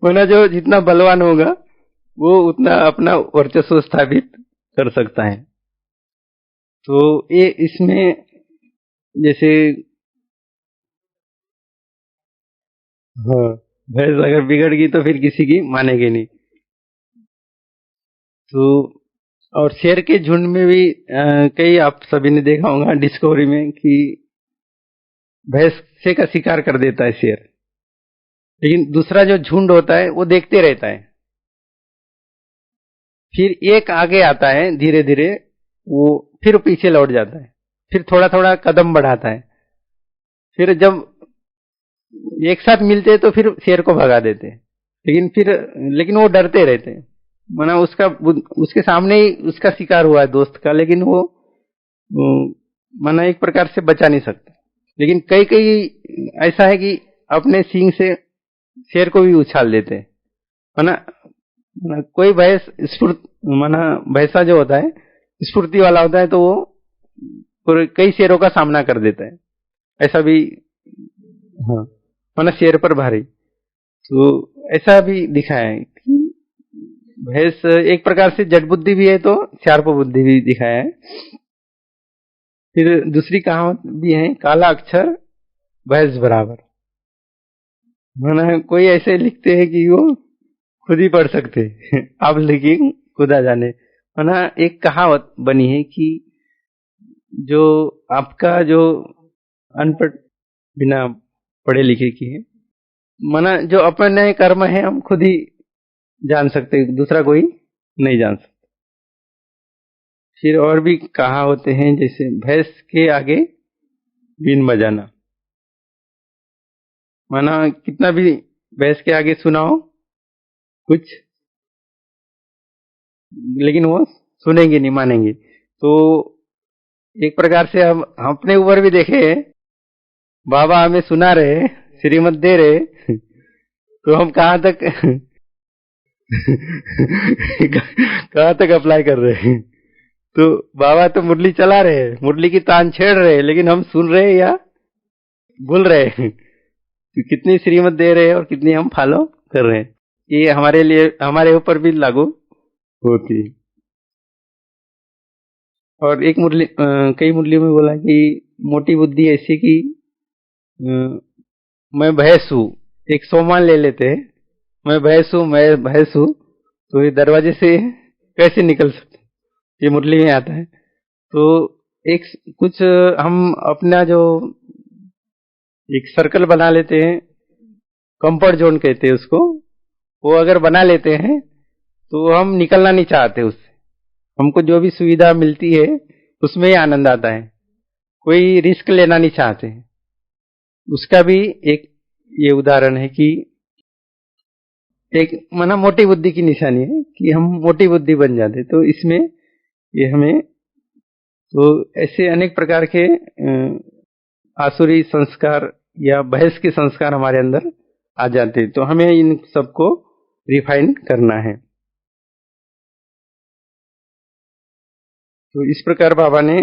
वरना जो जितना बलवान होगा वो उतना अपना वर्चस्व स्थापित कर सकता है। तो ये इसमें जैसे हाँ, भैंस अगर बिगड़ गई तो फिर किसी की मानेगी नहीं। तो और शेर के झुंड में भी कई आप सभी ने देखा होगा डिस्कवरी में कि भैंस का शिकार कर देता है शेर, लेकिन दूसरा जो झुंड होता है वो देखते रहता है। फिर एक आगे आता है धीरे धीरे, वो फिर पीछे लौट जाता है, फिर थोड़ा थोड़ा कदम बढ़ाता है। फिर जब एक साथ मिलते हैं तो फिर शेर को भगा देते हैं, लेकिन वो डरते रहते हैं। माना उसके सामने ही उसका शिकार हुआ है दोस्त का, लेकिन वो माना एक प्रकार से बचा नहीं सकता। लेकिन कई कई ऐसा है कि अपने सींग से शेर को भी उछाल देते हैं। माना कोई भैंस माना भैंसा जो होता है स्फूर्ति वाला होता है, तो वो कई शेरों का सामना कर देता है। ऐसा भी हाँ, माना शेर पर भारी। तो ऐसा भी दिखाया है कि भैंस एक प्रकार से जड़ बुद्धि भी है तो शार्प बुद्धि भी दिखाया है। फिर दूसरी कहावत भी है, काला अक्षर भैंस बराबर। माना कोई ऐसे लिखते हैं कि वो खुद ही पढ़ सकते आप लिखिए खुदा जाने। माना एक कहावत बनी है कि जो आपका जो अनपढ़ बिना पढ़े लिखे की है, माना जो अपने कर्म है हम खुद ही जान सकते, दूसरा कोई नहीं जान सकता। फिर और भी कहा होते हैं, जैसे भैंस के आगे बीन बजाना। माना कितना भी भैंस के आगे सुनाओ कुछ, लेकिन वो सुनेंगे नहीं, मानेंगे। तो एक प्रकार से हम अपने ऊपर भी देखे, बाबा हमें सुना रहे, श्रीमत दे रहे, तो हम कहाँ तक कहाँ तक अप्लाई कर रहे हैं। तो बाबा तो मुरली चला रहे हैं, मुरली की तान छेड़ रहे हैं, लेकिन हम सुन रहे हैं या भूल रहे हैं, तो कितनी श्रीमत दे रहे हैं और कितनी हम फॉलो कर रहे हैं, ये हमारे लिए, हमारे ऊपर भी लागू होती है। और एक मुरली कई मुरलियों में बोला कि मोटी बुद्धि ऐसी कि मैं भैंस हूं, एक सोमान ले लेते हैं, मैं भैंस हूं, मैं भैंस हूं, तो ये दरवाजे से कैसे निकल सकते, ये मुरली में आता है। तो एक कुछ हम अपना जो एक सर्कल बना लेते हैं, कंफर्ट जोन कहते हैं उसको, वो अगर बना लेते हैं तो हम निकलना नहीं चाहते उससे। हमको जो भी सुविधा मिलती है उसमें ही आनंद आता है, कोई रिस्क लेना नहीं चाहते। उसका भी एक ये उदाहरण है कि एक माना मोटी बुद्धि की निशानी है कि हम मोटी बुद्धि बन जाते। तो इसमें ये हमें, तो ऐसे अनेक प्रकार के आसुरी संस्कार या बहस के संस्कार हमारे अंदर आ जाते, तो हमें इन सबको रिफाइन करना है। तो इस प्रकार बाबा ने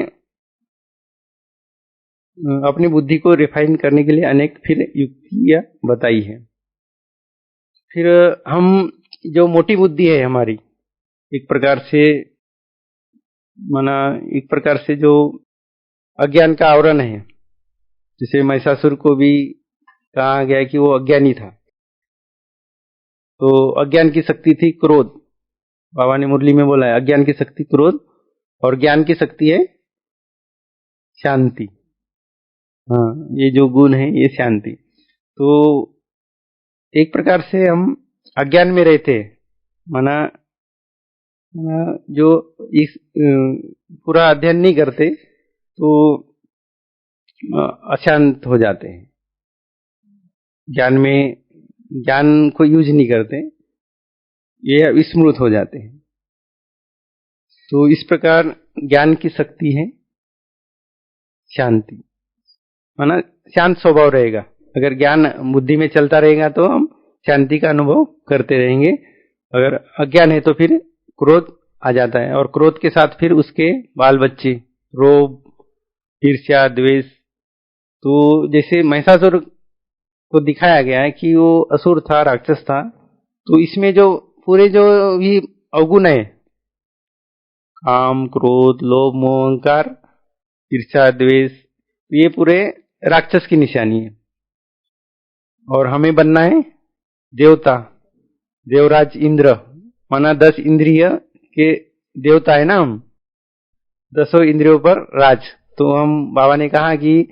अपनी बुद्धि को रिफाइन करने के लिए अनेक फिर युक्तियां बताई है। फिर हम जो मोटी बुद्धि है हमारी, एक प्रकार से माना एक प्रकार से जो अज्ञान का आवरण है, जैसे महिषासुर को भी कहा गया कि वो अज्ञानी था, तो अज्ञान की शक्ति थी क्रोध। बाबा ने मुरली में बोला है, अज्ञान की शक्ति क्रोध और ज्ञान की शक्ति है शांति। हाँ, ये जो गुण है ये शांति। तो एक प्रकार से हम अज्ञान में रहते, माना जो इस पूरा अध्ययन नहीं करते तो अशांत हो जाते हैं, ज्ञान को यूज नहीं करते, ये विस्मृत हो जाते हैं। तो इस प्रकार ज्ञान की शक्ति है शांति, माना शांत स्वभाव रहेगा। अगर ज्ञान बुद्धि में चलता रहेगा तो हम शांति का अनुभव करते रहेंगे। अगर अज्ञान है तो फिर क्रोध आ जाता है, और क्रोध के साथ फिर उसके बाल बच्चे, रोब, ईर्ष्या, द्वेष। तो जैसे महिषासुर को दिखाया गया है कि वो असुर था, राक्षस था, तो इसमें जो पूरे जो भी अवगुण है, काम, क्रोध, लोभ, मोह, अहंकार, ईर्ष्या, द्वेष, ये पूरे राक्षस की निशानी है। और हमें बनना है देवता, देवराज इंद्र, माना 10 इंद्रिय के देवता है ना हम, 10 इंद्रियों पर राज। तो हम बाबा ने कहा कि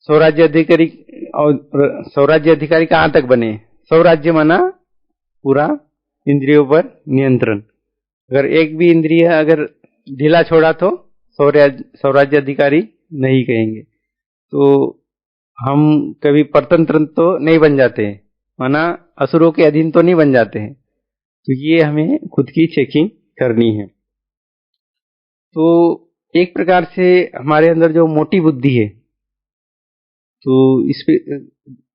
स्वराज्य अधिकारी, और स्वराज्य अधिकारी कहाँ तक बने? स्वराज्य माना पूरा इंद्रियों पर नियंत्रण। अगर एक भी इंद्रिय अगर ढीला छोड़ा तो स्वराज्य अधिकारी नहीं कहेंगे। तो हम कभी परतंत्र तो नहीं बन जाते हैं, माना असुरों के अधीन तो नहीं बन जाते हैं। तो ये हमें खुद की चेकिंग करनी है। तो एक प्रकार से हमारे अंदर जो मोटी बुद्धि है, तो इस पे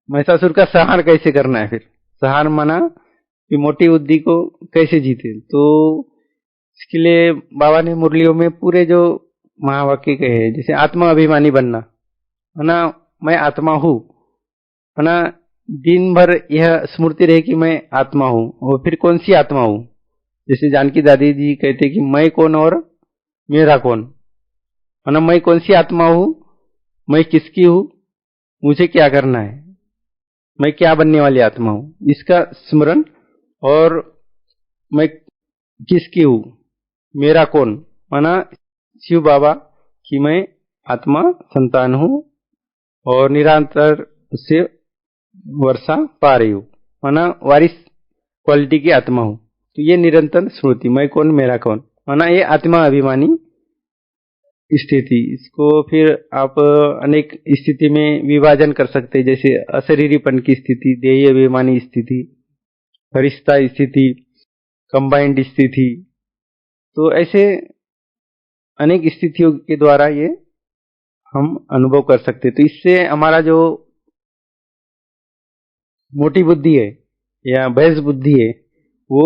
महिषासुर का संहार कैसे करना है? फिर संहार माना कि मोटी बुद्धि को कैसे जीते, तो इसके लिए बाबा ने मुरलियों में पूरे जो महावाक्य कहे, जैसे आत्मा अभिमानी बनना, है ना, मैं आत्मा हूँ, है ना, दिन भर यह स्मृति रहे कि मैं आत्मा हूं, और फिर कौन सी आत्मा हूं। जैसे जानकी दादी जी कहते कि मैं कौन और मेरा कौन, माना मैं कौन सी आत्मा हूं, मैं किसकी हूं, मुझे क्या करना है, मैं क्या बनने वाली आत्मा हूं, इसका स्मरण। और मैं किसकी हूं, मेरा कौन, माना शिव बाबा कि मैं आत्मा संतान हूं और निरंतर उससे वर्षा पा रही हूं, माना वारिस क्वालिटी की आत्मा हूं। तो ये निरंतर स्मृति, मैं कौन मेरा कौन, माना ये आत्मा अभिमानी स्थिति। इसको फिर आप अनेक स्थिति में विभाजन कर सकते हैं, जैसे अशरीरीपन की स्थिति, देही अभिमानी स्थिति, फरिश्ता स्थिति, कंबाइंड स्थिति। तो ऐसे अनेक स्थितियों के द्वारा ये हम अनुभव कर सकते हैं। तो इससे हमारा जो मोटी बुद्धि है या भैंस बुद्धि है वो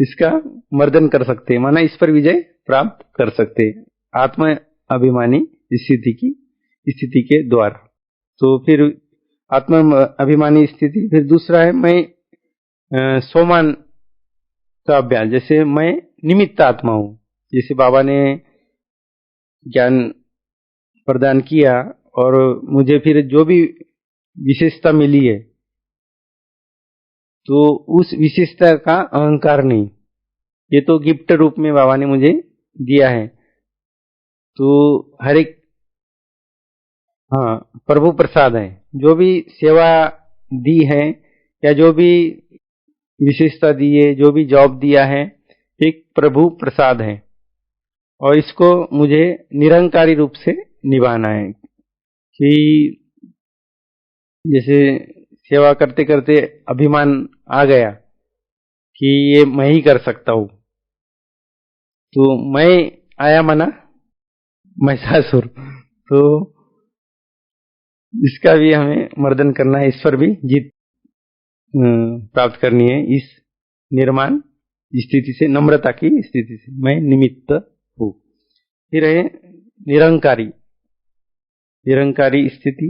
इसका मर्दन कर सकते हैं, माना इस पर विजय प्राप्त कर सकते हैं आत्म अभिमानी स्थिति के द्वारा। तो फिर आत्म अभिमानी स्थिति, फिर दूसरा है मैं सोमान का अभ्यास। जैसे मैं निमित्त आत्मा हूं, जैसे बाबा ने ज्ञान प्रदान किया और मुझे फिर जो भी विशेषता मिली है, तो उस विशेषता का अहंकार नहीं, ये तो गिफ्ट रूप में बाबा ने मुझे दिया है। तो हर एक प्रभु प्रसाद है, जो भी सेवा दी है या जो भी विशेषता दी है, जो भी जॉब दिया है, एक प्रभु प्रसाद है और इसको मुझे निरंकारी रूप से निभाना है। कि जैसे सेवा करते करते अभिमान आ गया कि ये मैं ही कर सकता हूं, तो मैं आया मना महिषासुर, तो इसका भी हमें मर्दन करना है, इस पर भी जीत प्राप्त करनी है। इस निर्माण स्थिति से, नम्रता की स्थिति से, मैं निमित्त हूं। फिर है निरंकारी स्थिति।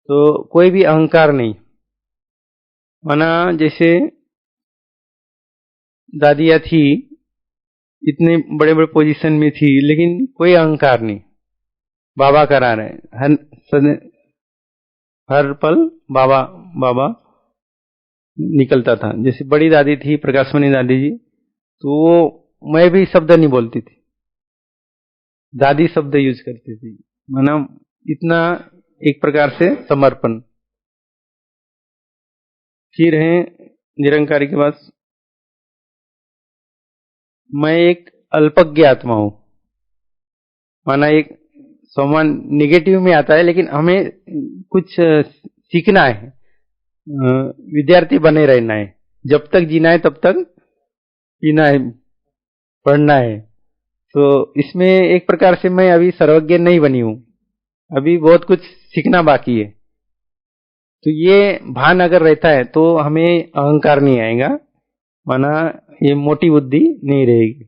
तो कोई भी अहंकार नहीं, माना जैसे दादिया थी, इतने बड़े बड़े पोजीशन में थी, लेकिन कोई अहंकार नहीं, बाबा करा रहे, हर पल बाबा बाबा निकलता था। जैसे बड़ी दादी थी प्रकाशमणि दादी जी, तो वो मैं भी शब्द नहीं बोलती थी, दादी शब्द यूज करती थी, माना इतना एक प्रकार से समर्पण। फिर है निरंकारी के पास मैं एक अल्पज्ञ आत्मा हूं, माना एक सम्मान नेगेटिव में आता है, लेकिन हमें कुछ सीखना है, विद्यार्थी बने रहना है, जब तक जीना है तब तक पीना है, पढ़ना है। तो इसमें एक प्रकार से मैं अभी सर्वज्ञ नहीं बनी हूं, अभी बहुत कुछ सीखना बाकी है। तो ये भान अगर रहता है तो हमें अहंकार नहीं आएगा, माना ये मोटी बुद्धि नहीं रहेगी।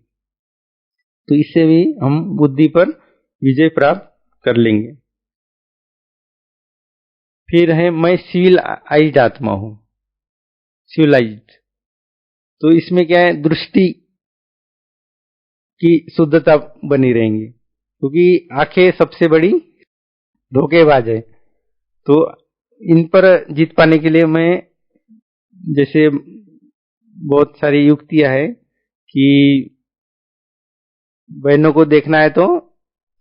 तो इससे भी हम बुद्धि पर विजय प्राप्त कर लेंगे। फिर है मैं सिविलाइज्ड आत्मा हूं, सिविलाइज्ड। तो इसमें क्या है, दृष्टि की शुद्धता बनी रहेंगी, क्योंकि आंखें सबसे बड़ी धोखेबाज है। तो इन पर जीत पाने के लिए मैं, जैसे बहुत सारी युक्तियां है कि बहनों को देखना है तो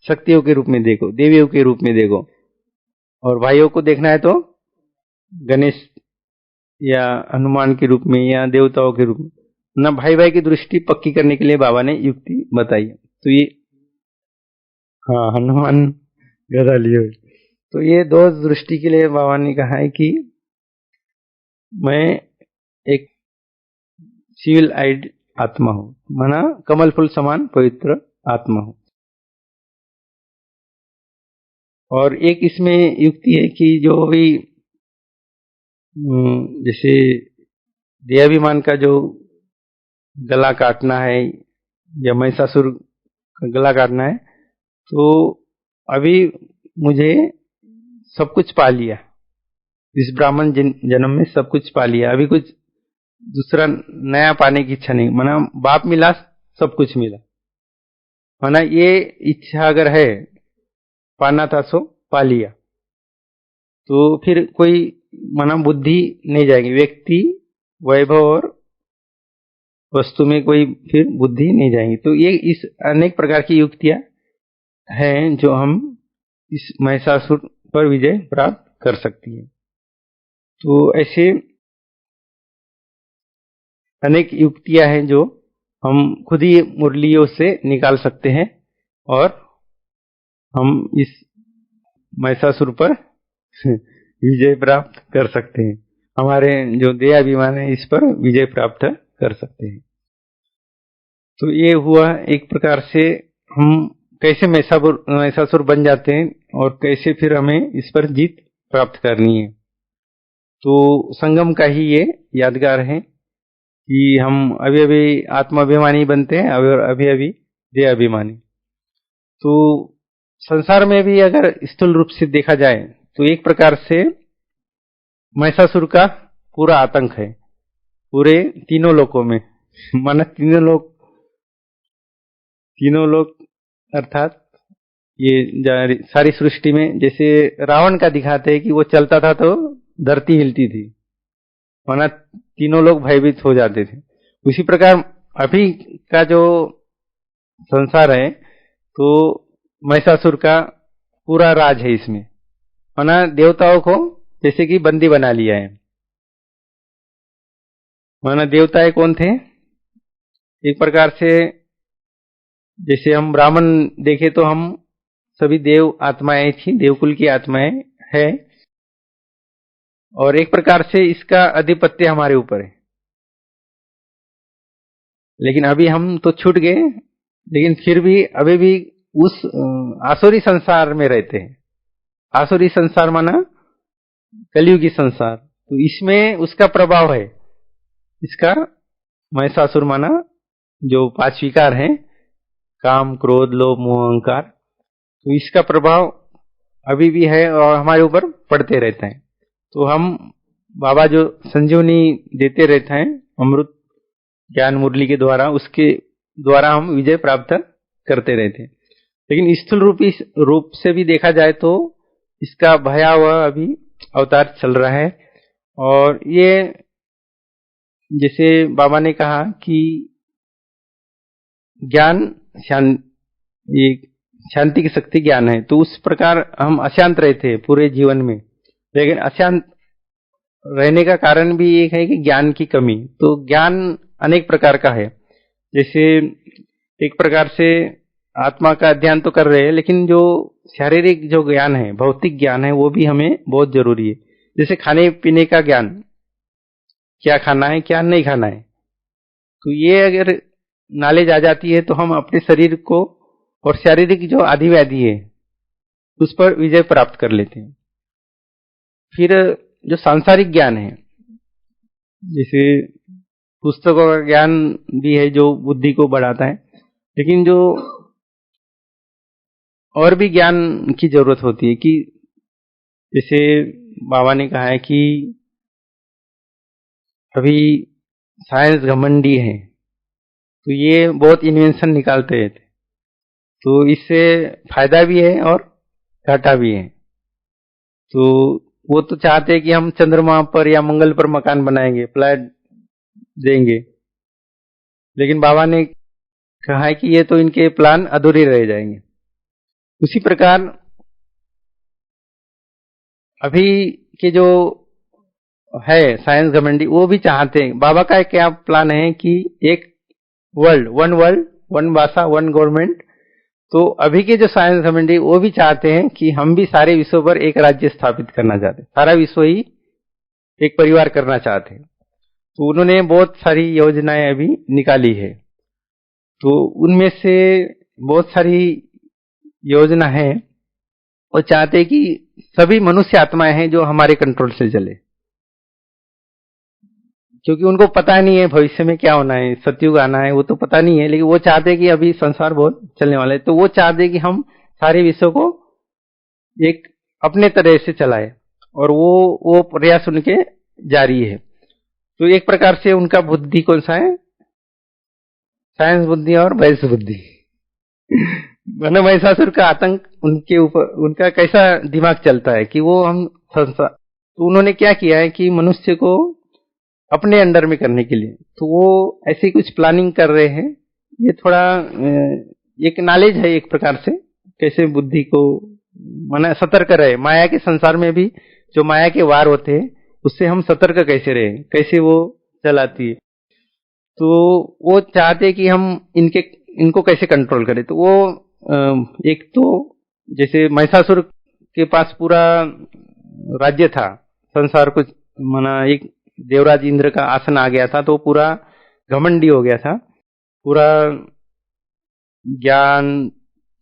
शक्तियों के रूप में देखो, देवियों के रूप में देखो, और भाइयों को देखना है तो गणेश या हनुमान के रूप में या देवताओं के रूप में ना। भाई भाई की दृष्टि पक्की करने के लिए बाबा ने युक्ति बताई है। तो ये हनुमान गदा लिए हुए, तो ये दो दृष्टि के लिए बाबा ने कहा है कि मैं एक सिविल आइड आत्मा हूं, माना कमल फूल समान पवित्र आत्मा हूं। और एक इसमें युक्ति है कि जो भी जैसे देहाभिमान का जो गला काटना है या महिषासुर का गला काटना है, तो अभी मुझे सब कुछ पा लिया, इस ब्राह्मण जन्म में सब कुछ पा लिया, अभी कुछ दूसरा नया पाने की इच्छा नहीं, माना बाप मिला सब कुछ मिला, माना ये इच्छा अगर है पाना था सो पा लिया, तो फिर कोई माना बुद्धि नहीं जाएगी, व्यक्ति वैभव और वस्तु में कोई फिर बुद्धि नहीं जाएगी। तो ये इस अनेक प्रकार की युक्तियां हैं जो हम इस महिषासुर पर विजय प्राप्त कर सकती है। तो ऐसे अनेक युक्तियां हैं जो हम खुद ही मुरलियों से निकाल सकते हैं और हम इस महिषासुर पर विजय प्राप्त कर सकते हैं, हमारे जो देहाभिमान है इस पर विजय प्राप्त कर सकते हैं। तो ये हुआ एक प्रकार से हम कैसे महिषासुर बन जाते हैं और कैसे फिर हमें इस पर जीत प्राप्त करनी है। तो संगम का ही ये यादगार है कि हम अभी अभी आत्माभिमानी बनते हैं और अभी अभी देहाभिमानी। तो संसार में भी अगर स्थूल रूप से देखा जाए तो एक प्रकार से महिषासुर का पूरा आतंक है पूरे तीनों लोकों में, माना तीनों लोक अर्थात ये सारी सृष्टि में। जैसे रावण का दिखाते हैं कि वो चलता था तो धरती हिलती थी, माना तीनों लोग भयभीत हो जाते थे। उसी प्रकार अभी का जो संसार है तो महिषासुर का पूरा राज है इसमें, माना देवताओं को जैसे कि बंदी बना लिया है। माना देवताएं कौन थे, एक प्रकार से जैसे हम ब्राह्मण देखे तो हम सभी देव आत्माएं थी, देवकुल की आत्माएं है, और एक प्रकार से इसका आधिपत्य हमारे ऊपर है। लेकिन अभी हम तो छूट गए, लेकिन फिर भी अभी भी उस आसुरी संसार में रहते हैं। आसुरी संसार माना कलियुगी संसार, तो इसमें उसका प्रभाव है। इसका महिषासुर माना जो 5 विकार हैं, काम क्रोध लोभ मोह अहंकार, तो इसका प्रभाव अभी भी है और हमारे ऊपर पड़ते रहता है। तो हम बाबा जो संजीवनी देते रहते हैं अमृत ज्ञान मुरली के द्वारा, उसके द्वारा हम विजय प्राप्त करते रहते हैं। लेकिन स्थूल रूप से भी देखा जाए तो इसका भयावह अभी अवतार चल रहा है। और ये जैसे बाबा ने कहा कि ज्ञान शांति की शक्ति ज्ञान है, तो उस प्रकार हम अशांत रहते हैं पूरे जीवन में। लेकिन अशांत रहने का कारण भी एक है कि ज्ञान की कमी। तो ज्ञान अनेक प्रकार का है, जैसे एक प्रकार से आत्मा का अध्ययन तो कर रहे हैं, लेकिन जो शारीरिक जो ज्ञान है, भौतिक ज्ञान है, वो भी हमें बहुत जरूरी है। जैसे खाने पीने का ज्ञान, क्या खाना है क्या नहीं खाना है, तो ये अगर नॉलेज आ जाती है तो हम अपने शरीर को और शारीरिक जो आदि व्याधि है उस पर विजय प्राप्त कर लेते हैं। फिर जो सांसारिक ज्ञान है, जैसे पुस्तकों का ज्ञान भी है जो बुद्धि को बढ़ाता है, लेकिन जो और भी ज्ञान की जरूरत होती है कि जैसे बाबा ने कहा है कि अभी साइंस घमंडी है, तो ये बहुत इन्वेंशन निकालते रहते, तो इससे फायदा भी है और घाटा भी है। तो वो तो चाहते हैं कि हम चंद्रमा पर या मंगल पर मकान बनाएंगे, फ्लैट देंगे, लेकिन बाबा ने कहा है कि ये तो इनके प्लान अधूरे रह जाएंगे। उसी प्रकार अभी के जो है साइंस घमंडी, वो भी चाहते हैं। बाबा का क्या प्लान है कि एक वर्ल्ड वन भाषा वन गवर्नमेंट। तो अभी के जो साइंस घमंडी वो भी चाहते हैं कि हम भी सारे विश्व पर एक राज्य स्थापित करना चाहते हैं, सारा विश्व ही एक परिवार करना चाहते हैं। तो उन्होंने बहुत सारी योजनाएं अभी निकाली है, तो उनमें से बहुत सारी योजना है। वो चाहते हैं कि सभी मनुष्य आत्माएं हैं जो हमारे कंट्रोल से चले, क्योंकि उनको पता नहीं है भविष्य में क्या होना है, सतयुग आना है, वो तो पता नहीं है। लेकिन वो चाहते हैं कि अभी संसार बहुत चलने वाला है, तो वो चाहते हैं कि हम सारे विश्व को एक अपने तरह से चलाए। और वो प्रयास उनके जारी है। तो एक प्रकार से उनका बुद्धि कौन सा है? साइंस बुद्धि और वैश्य बुद्धि। माना महिषासुर का आतंक उनके ऊपर, उनका कैसा दिमाग चलता है कि वो हम संसार, तो उन्होंने क्या किया है कि मनुष्य को अपने अंडर में करने के लिए तो वो ऐसी कुछ प्लानिंग कर रहे हैं। ये थोड़ा एक नॉलेज है एक प्रकार से, कैसे बुद्धि को माना सतर्क रहे। माया के संसार में भी जो माया के वार होते हैं उससे हम सतर्क कैसे रहे, कैसे वो चलाती है। तो वो चाहते कि हम इनको कैसे कंट्रोल करें। तो वो एक तो जैसे महिषासुर के पास पूरा राज्य था, संसार कुछ माना एक देवराज इंद्र का आसन आ गया था, तो पूरा घमंडी हो गया था, पूरा ज्ञान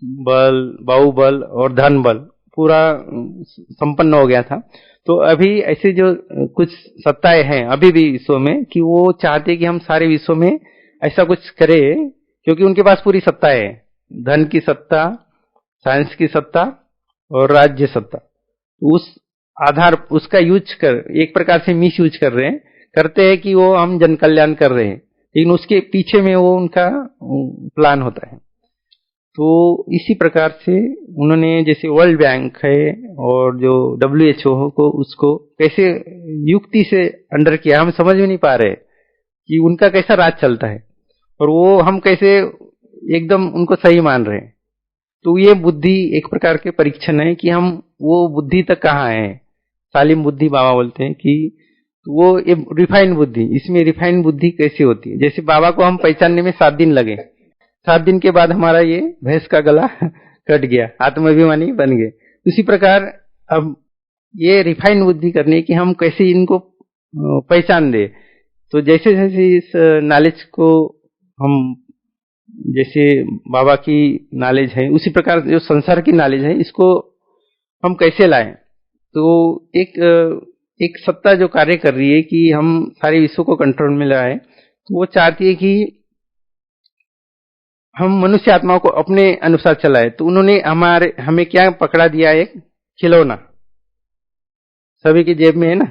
बल, बाहुबल और धन बल पूरा संपन्न हो गया था। तो अभी ऐसे जो कुछ सत्ताएं हैं अभी भी विश्व में कि वो चाहते कि हम सारे विश्व में ऐसा कुछ करें, क्योंकि उनके पास पूरी सत्ता है, धन की सत्ता, साइंस की सत्ता और राज्य सत्ता। उस आधार उसका यूज कर एक प्रकार से मिस यूज कर रहे हैं, करते हैं कि वो हम जन कल्याण कर रहे हैं, लेकिन उसके पीछे में वो उनका प्लान होता है। तो इसी प्रकार से उन्होंने जैसे वर्ल्ड बैंक है और जो WHO को उसको कैसे युक्ति से अंडर किया, हम समझ में नहीं पा रहे कि उनका कैसा राज चलता है और वो हम कैसे एकदम उनको सही मान रहे हैं। तो ये बुद्धि एक प्रकार के परीक्षण है कि हम वो बुद्धि तक कहाँ है। सालिम बुद्धि बाबा बोलते हैं कि वो ये रिफाइंड बुद्धि, इसमें रिफाइंड बुद्धि कैसे होती है। जैसे बाबा को हम पहचानने में 7 दिन लगे, 7 दिन के बाद हमारा ये भैंस का गला कट गया, आत्माभिमानी बन गए। उसी प्रकार अब ये रिफाइंड बुद्धि करनी है कि हम कैसे इनको पहचान दे। तो जैसे जैसे इस नॉलेज को हम, जैसे बाबा की नॉलेज है उसी प्रकार जो संसार की नॉलेज है इसको हम कैसे लाएं। तो एक सत्ता जो कार्य कर रही है कि हम सारे विश्व को कंट्रोल में लाएं, तो वो चाहती है कि हम मनुष्य आत्माओं को अपने अनुसार चलाए। तो उन्होंने हमें क्या पकड़ा दिया, एक खिलौना सभी की जेब में है ना।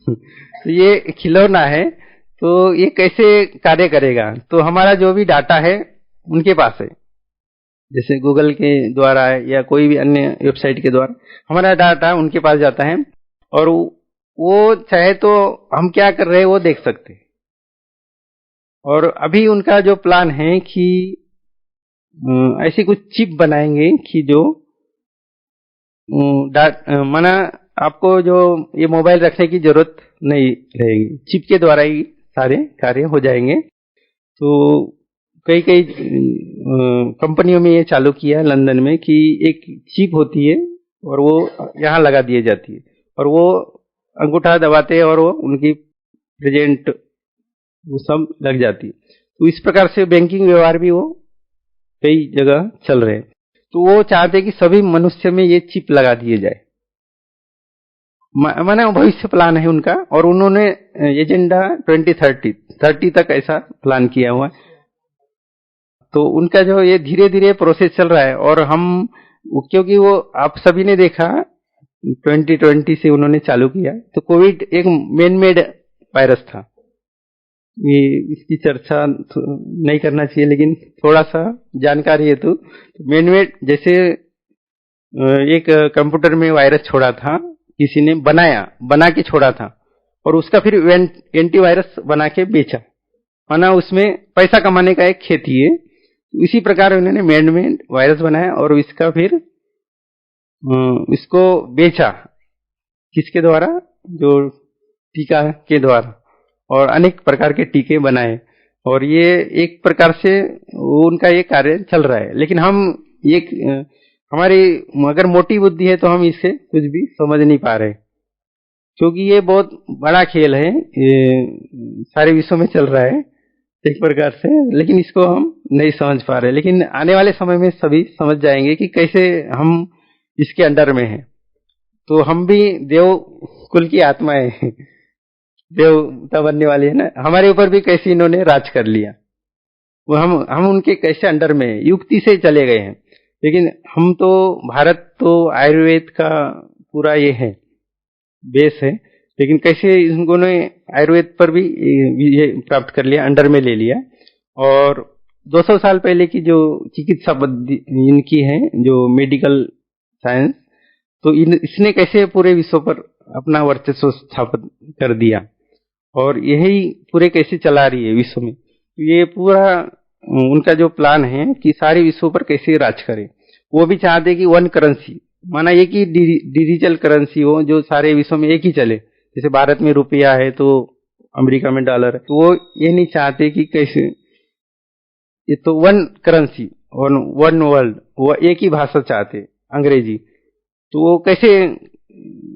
तो ये खिलौना है, तो ये कैसे कार्य करेगा। तो हमारा जो भी डाटा है उनके पास है, जैसे गूगल के द्वारा या कोई भी अन्य वेबसाइट के द्वारा हमारा डाटा उनके पास जाता है और वो चाहे तो हम क्या कर रहे हैं वो देख सकते हैं। और अभी उनका जो प्लान है कि ऐसी कुछ चिप बनाएंगे कि जो माना आपको जो ये मोबाइल रखने की जरूरत नहीं रहेगी, चिप के द्वारा ही सारे कार्य हो जाएंगे। तो कई कंपनियों में ये चालू किया लंदन में कि एक चिप होती है और वो यहाँ लगा दी जाती है और वो अंगूठा दबाते हैं और वो उनकी प्रेजेंट वो सब लग जाती है। तो इस प्रकार से बैंकिंग व्यवहार भी वो कई जगह चल रहे हैं। तो वो चाहते हैं कि सभी मनुष्य में ये चिप लगा दिए जाए। माना भविष्य प्लान है उनका, और उन्होंने एजेंडा 2030 तक ऐसा प्लान किया हुआ है। तो उनका जो ये धीरे धीरे प्रोसेस चल रहा है और हम क्योंकि वो आप सभी ने देखा 2020 से उन्होंने चालू किया। तो कोविड एक मैन मेड वायरस था, ये इसकी चर्चा नहीं करना चाहिए, लेकिन थोड़ा सा जानकारी है। तो मैन मेड जैसे एक कंप्यूटर में वायरस छोड़ा था, किसी ने बना के छोड़ा था और उसका फिर एंटीवायरस बना के बेचा, माना उसमें पैसा कमाने का एक खेती है। इसी प्रकार उन्होंने मैन मेड वायरस बनाया और इसका फिर इसको बेचा, किसके द्वारा, जो टीका के द्वारा, और अनेक प्रकार के टीके बनाए। और ये एक प्रकार से उनका ये कार्य चल रहा है। लेकिन हम ये हमारी अगर मोटी बुद्धि है तो हम इससे कुछ भी समझ नहीं पा रहे, क्योंकि ये बहुत बड़ा खेल है, ये सारे विश्व में चल रहा है एक प्रकार से, लेकिन इसको हम नहीं समझ पा रहे। लेकिन आने वाले समय में सभी समझ जाएंगे कि कैसे हम इसके अंडर में हैं। तो हम भी देव कुल की आत्माएं हैं, देवता बनने वाली है ना, हमारे ऊपर भी कैसे इन्होंने राज कर लिया। वो हम उनके कैसे अंडर में युक्ति से चले गए हैं। लेकिन हम तो भारत तो आयुर्वेद का पूरा ये है, बेस है, लेकिन कैसे इनको ने आयुर्वेद पर भी ये प्राप्त कर लिया, अंडर में ले लिया। और 200 साल पहले की जो चिकित्सा पद्धति इनकी है, जो मेडिकल साइंस, तो इसने कैसे पूरे विश्व पर अपना वर्चस्व स्थापित कर दिया और यही पूरे कैसे चला रही है विश्व में। ये पूरा उनका जो प्लान है कि सारे विश्व पर कैसे राज करे। वो भी चाहते कि वन करेंसी, माना एक ही डिजिटल करेंसी हो जो सारे विश्व में एक ही चले। जैसे भारत में रुपया है तो अमेरिका में डॉलर है, तो वो ये नहीं चाहते कि कैसे, ये तो वन करेंसी और वन वर्ल्ड, वो एक ही भाषा चाहते अंग्रेजी। तो वो कैसे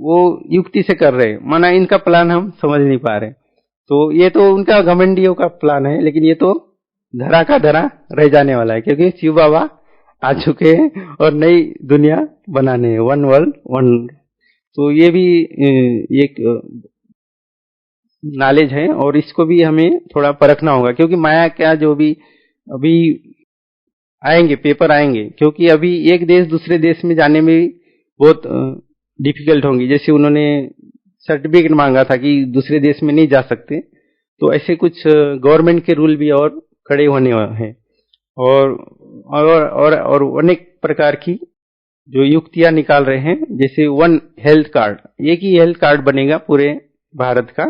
वो युक्ति से कर रहे हैं, माना इनका प्लान हम समझ नहीं पा रहे। तो ये तो उनका घमंडियों का प्लान है, लेकिन ये तो धरा का धरा रह जाने वाला है, क्योंकि शिव बाबा आ चुके हैं और नई दुनिया बनाने हैं, वन वर्ल्ड वन। तो ये भी एक नॉलेज है और इसको भी हमें थोड़ा परखना होगा, क्योंकि माया क्या जो भी अभी आएंगे पेपर आएंगे, क्योंकि अभी एक देश दूसरे देश में जाने में भी बहुत डिफिकल्ट होंगी। जैसे उन्होंने सर्टिफिकेट मांगा था कि दूसरे देश में नहीं जा सकते, तो ऐसे कुछ गवर्नमेंट के रूल भी और खड़े होने हैं और अनेक प्रकार की जो युक्तियां निकाल रहे हैं। जैसे वन हेल्थ कार्ड, एक ही हेल्थ कार्ड बनेगा पूरे भारत का,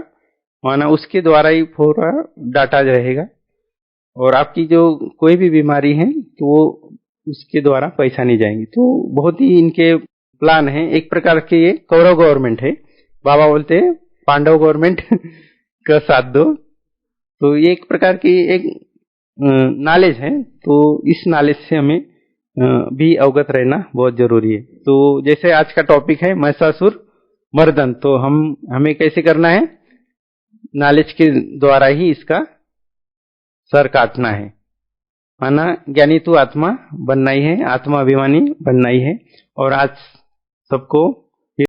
माना उसके द्वारा ही पूरा डाटा रहेगा और आपकी जो कोई भी बीमारी है तो वो उसके द्वारा पैसा नहीं जाएंगी। तो बहुत ही इनके प्लान है। एक प्रकार के ये कौरव गवर्नमेंट है, बाबा बोलते हैं पांडव गवर्नमेंट का साथ दो। तो ये एक प्रकार की एक नॉलेज है, तो इस नॉलेज से हमें भी अवगत रहना बहुत जरूरी है। तो जैसे आज का टॉपिक है महिषासुर मर्दन, तो हमें कैसे करना है, नॉलेज के द्वारा ही इसका सर काटना है। माना ज्ञानी तू आत्मा बनना ही है, आत्मा अभिमानी बनना ही है। और आज सबको